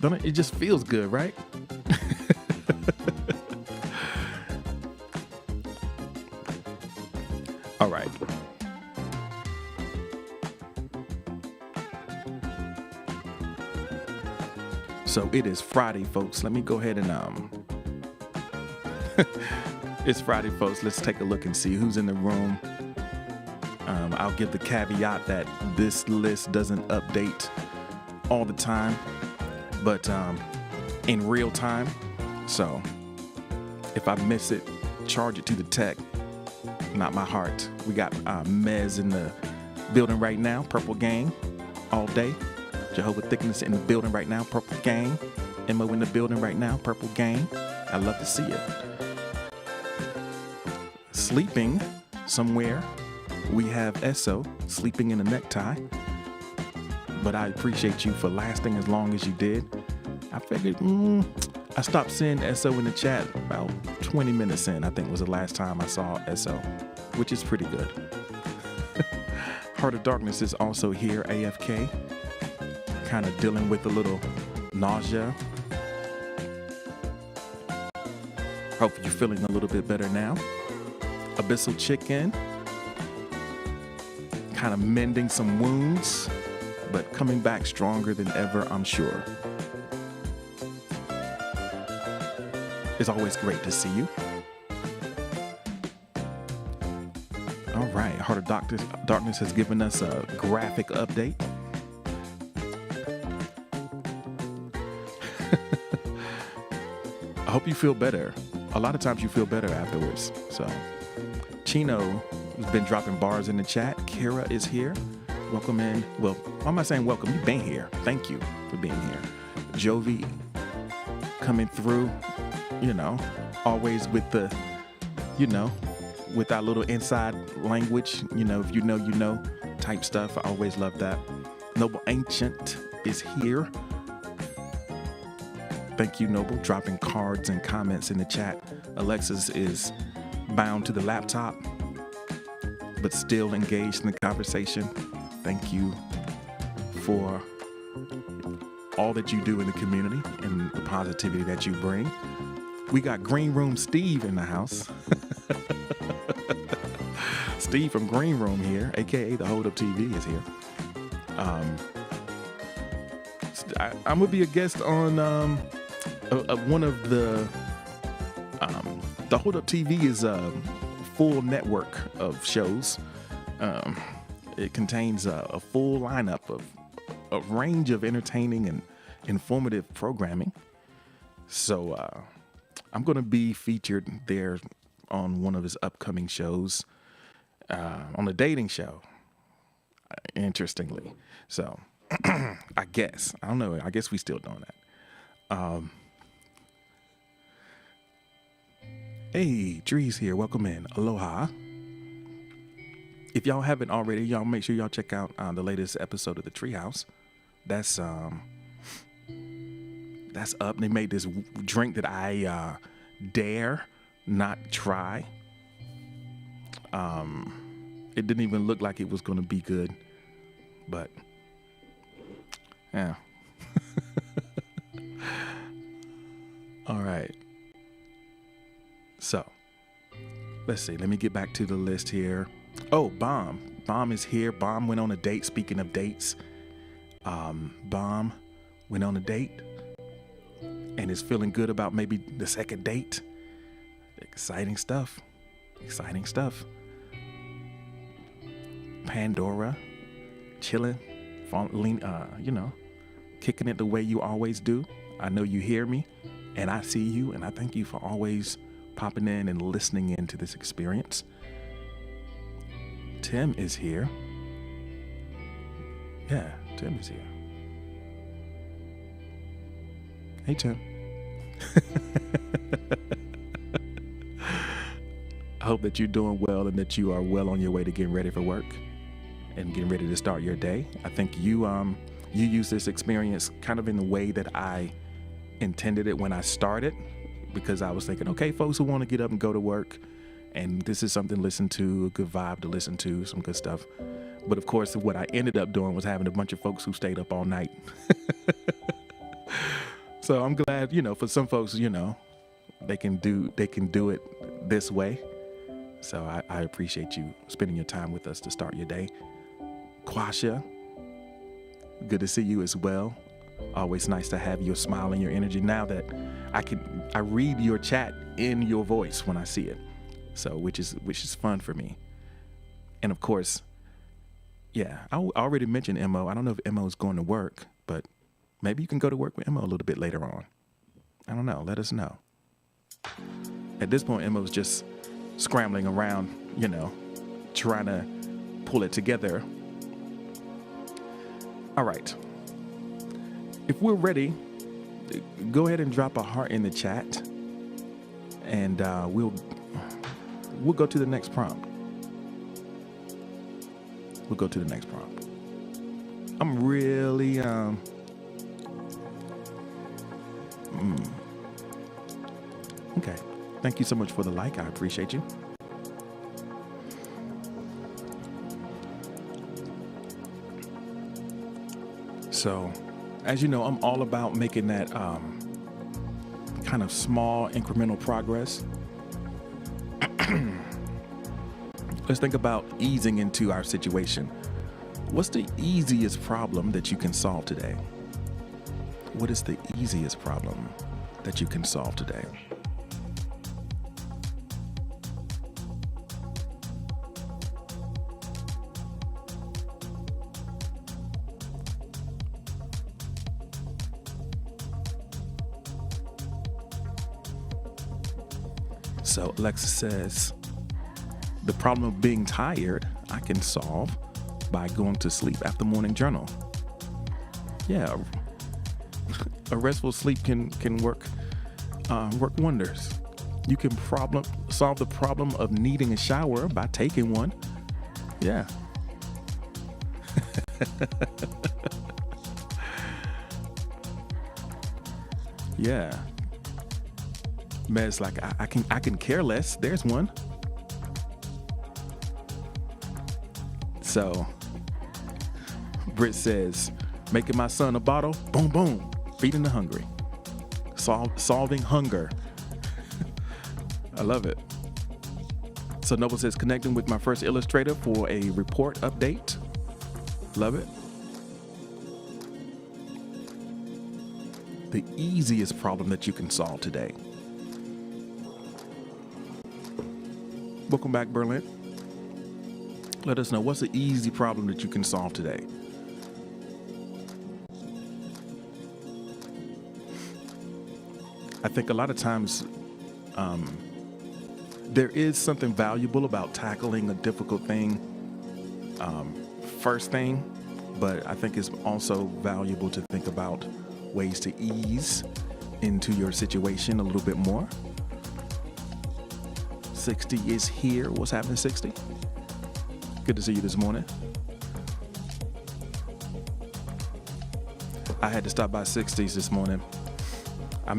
Don't it? It just feels good, right? All right. So it is Friday, folks. Let me go ahead and it's Friday, folks. Let's take a look and see who's in the room. I'll give the caveat that this list doesn't update all the time, but in real time. So if I miss it, charge it to the tech, not my heart. We got Mez in the building right now, Purple Gang, all day. Jehovah Thickness in the building right now, Purple Gang. Mo in the building right now, Purple Gang. I love to see it. Sleeping somewhere, we have Esso sleeping in a necktie. But I appreciate you for lasting as long as you did. I figured, I stopped seeing Esso in the chat about 20 minutes in, I think was the last time I saw Esso, which is pretty good. Heart of Darkness is also here, AFK, kind of dealing with a little nausea. Hope you're feeling a little bit better now. Abyssal Chicken, kind of mending some wounds, but coming back stronger than ever, I'm sure. It's always great to see you. All right, Heart of Darkness has given us a graphic update. I hope you feel better. A lot of times you feel better afterwards. So, Chino has been dropping bars in the chat. Kara is here. Welcome in. Well, why am I saying welcome? You've been here. Thank you for being here. Jovi coming through, you know, always with the, you know, with our little inside language, you know, if you know type stuff. I always love that. Noble Ancient is here. Thank you, Noble, dropping cards and comments in the chat. Alexis is bound to the laptop, but still engaged in the conversation. Thank you for all that you do in the community and the positivity that you bring. We got Green Room Steve in the house. Steve from Green Room here, aka the Hold Up TV, is here. I'm gonna be a guest on one of the Hold Up TV is a full network of shows. It contains a full lineup of a range of entertaining and informative programming. So I'm going to be featured there on one of his upcoming shows, on a dating show, interestingly. So I don't know. I guess we still doing that. Hey, Drees here. Welcome in. Aloha. If y'all haven't already, y'all make sure y'all check out the latest episode of the Treehouse. That's up. They made this drink that I dare not try. It didn't even look like it was going to be good, but yeah. All right. So let's see. Let me get back to the list here. Oh, Bomb. Bomb is here. Bomb went on a date. Speaking of dates, Bomb went on a date and is feeling good about maybe the second date. Exciting stuff. Exciting stuff. Pandora, chilling, kicking it the way you always do. I know you hear me, and I see you, and I thank you for always popping in and listening into this experience. Tim is here. Yeah, Tim is here. Hey, Tim. I hope that you're doing well and that you are well on your way to getting ready for work and getting ready to start your day. I think you use this experience kind of in the way that I intended it when I started, because I was thinking, okay, folks who want to get up and go to work, and this is something to listen to, a good vibe to listen to, some good stuff. But of course, what I ended up doing was having a bunch of folks who stayed up all night. So I'm glad, for some folks, they can do it this way. So I appreciate you spending your time with us to start your day. Quasha, good to see you as well. Always nice to have your smile and your energy. Now that I read your chat in your voice when I see it. So which is fun for me. And of course, yeah, I already mentioned Mo. I don't know if Mo is going to work, but maybe you can go to work with Mo a little bit later on. I don't know. Let us know. At this point, Mo's just scrambling around, trying to pull it together. All right. If we're ready, go ahead and drop a heart in the chat, and we'll go to the next prompt. We'll go to the next prompt. I'm really okay. Thank you so much for the like. I appreciate you. So, as you know, I'm all about making that kind of small incremental progress. Let's think about easing into our situation. What's the easiest problem that you can solve today? What is the easiest problem that you can solve today? So Alexa says, the problem of being tired, I can solve by going to sleep after morning journal. Yeah, a restful sleep can work wonders. You can solve the problem of needing a shower by taking one. Yeah. Yeah. Med's like, I can care less. There's one. So Britt says, making my son a bottle, boom, boom, feeding the hungry. Solving hunger. I love it. So Noble says, connecting with my first illustrator for a report update. Love it. the easiest problem that you can solve today? Welcome back, Berlin. Let us know, what's the easy problem that you can solve today? I think a lot of times there is something valuable about tackling a difficult thing first thing, but I think it's also valuable to think about ways to ease into your situation a little bit more. 60 is here. What's happening, 60? Good to see you this morning. I had to stop by 60s this morning. I'm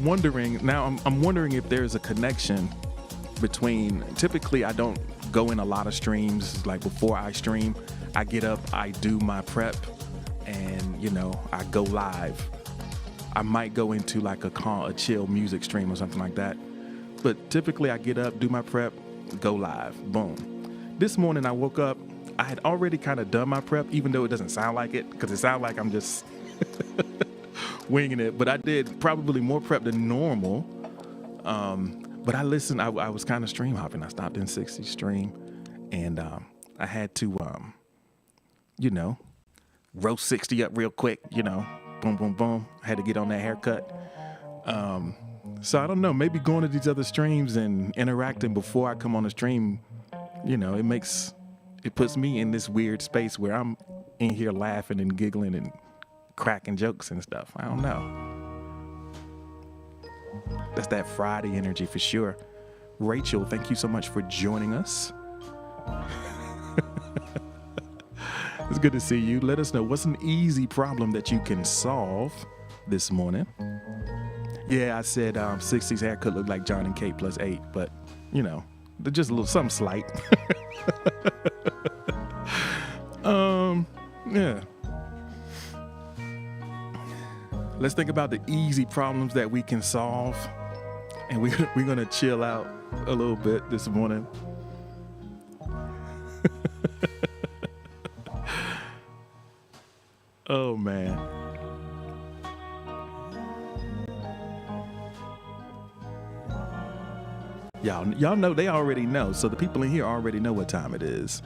wondering if there's a connection between, typically I don't go in a lot of streams. Like before I stream, I get up, I do my prep, and I go live. I might go into like a chill music stream or something like that. But typically I get up, do my prep, go live, boom. This morning I woke up, I had already kind of done my prep, even though it doesn't sound like it, because it sounds like I'm just winging it. But I did probably more prep than normal. But I listened, I was kind of stream hopping. I stopped in 60 stream, and I had to, roast 60 up real quick, boom, boom, boom. I had to get on that haircut. So I don't know, maybe going to these other streams and interacting before I come on the stream, it puts me in this weird space where I'm in here laughing and giggling and cracking jokes and stuff. I don't know. That's that Friday energy for sure. Rachel, thank you so much for joining us. It's good to see you. Let us know, what's an easy problem that you can solve this morning? Yeah, I said 60's haircut looked like John and Kate plus 8, but just a little something slight. Yeah. Let's think about the easy problems that we can solve, and we're gonna chill out a little bit this morning. Oh man. Y'all know, they already know. So the people in here already know what time it is.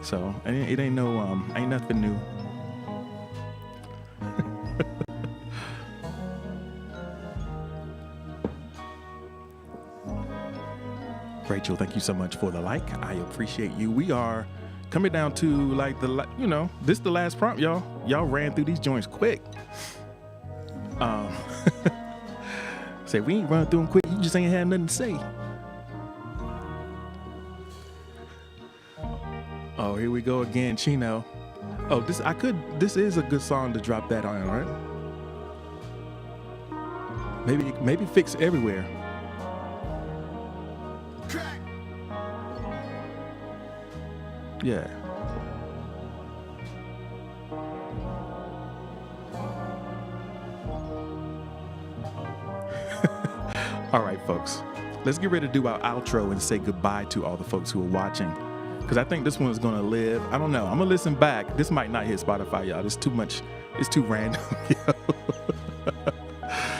So it ain't nothing new. Rachel, thank you so much for the like. I appreciate you. We are coming down to this the last prompt, y'all. Y'all ran through these joints quick. Say we ain't run through them quick. You just ain't had nothing to say. Oh, here we go again, Chino. Oh, this is a good song to drop that on, right? Maybe Fix Everywhere. Crack. Yeah. All right, folks. Let's get ready to do our outro and say goodbye to all the folks who are watching, because I think this one is going to live. I don't know. I'm going to listen back. This might not hit Spotify, y'all. It's too much. It's too random.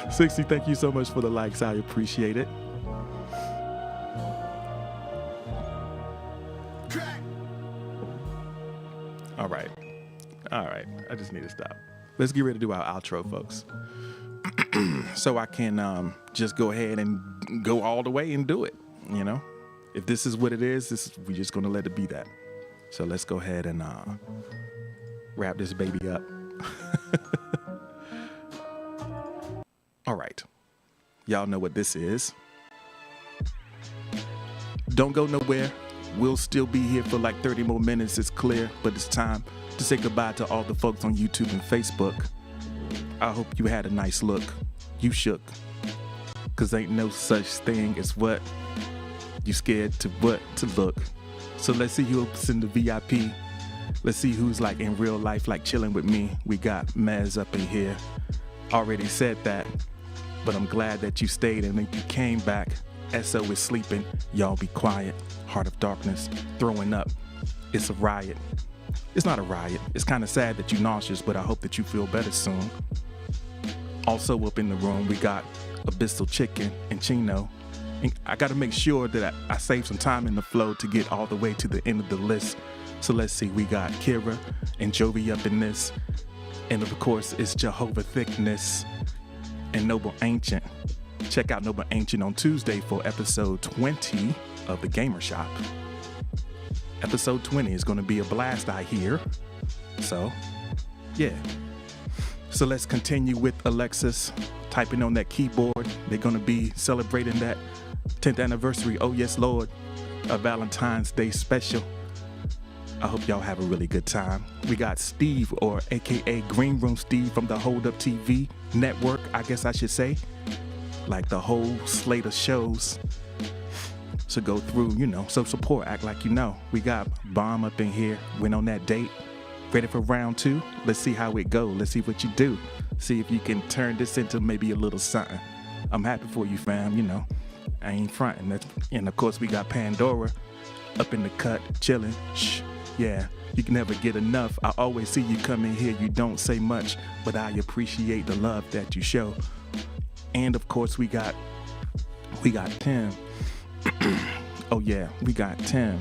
60, thank you so much for the likes. I appreciate it. Crack. All right. I just need to stop. Let's get ready to do our outro, folks. So I can just go ahead and go all the way and do it. If this is what it is, we're just going to let it be that. So let's go ahead and wrap this baby up. All right. Y'all know what this is. Don't go nowhere. We'll still be here for like 30 more minutes. It's clear, but it's time to say goodbye to all the folks on YouTube and Facebook. I hope you had a nice look. You shook. Cause ain't no such thing as what you scared to look. So let's see who's in the VIP. Let's see who's like in real life, like chilling with me. We got Mez up in here. Already said that, but I'm glad that you stayed and then you came back. SO is sleeping. Y'all be quiet. Heart of Darkness throwing up. It's a riot. It's not a riot. It's kind of sad that you're nauseous, but I hope that you feel better soon. Also up in the room, we got Abyssal Chicken and Chino. And I got to make sure that I save some time in the flow to get all the way to the end of the list. So let's see, we got Kira and Jovi up in this. And of course, it's Jehovah Thickness and Noble Ancient. Check out Noble Ancient on Tuesday for episode 20 of The Gamer Shop. Episode 20 is going to be a blast, I hear. So, yeah. So let's continue with Alexis typing on that keyboard. They're going to be celebrating that 10th anniversary, oh yes, Lord, a Valentine's Day special. I hope y'all have a really good time. We got Steve, or AKA Green Room Steve, from the Hold Up TV network, I guess I should say. Like the whole slate of shows to go through, so support, act like you know. We got Bomb up in here, went on that date, ready for round 2. Let's see how it go. Let's see what you do. See if you can turn this into maybe a little something. I'm happy for you, fam, I ain't fronting. And of course we got Pandora up in the cut, chilling. Shh, yeah, you can never get enough. I always see you come in here, you don't say much, but I appreciate the love that you show. And of course we got Tim. Oh yeah, we got Tim.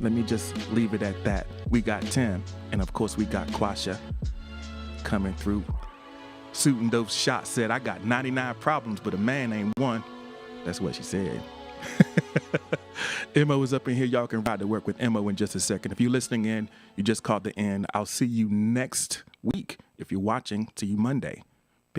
Let me just leave it at that. We got Tim, and of course we got Quasha coming through, shooting those shots. Said I got 99 problems, but a man ain't one. That's what she said. Emma is up in here. Y'all can ride to work with Emma in just a second. If you're listening in, you just caught the end. I'll see you next week. If you're watching, see you Monday.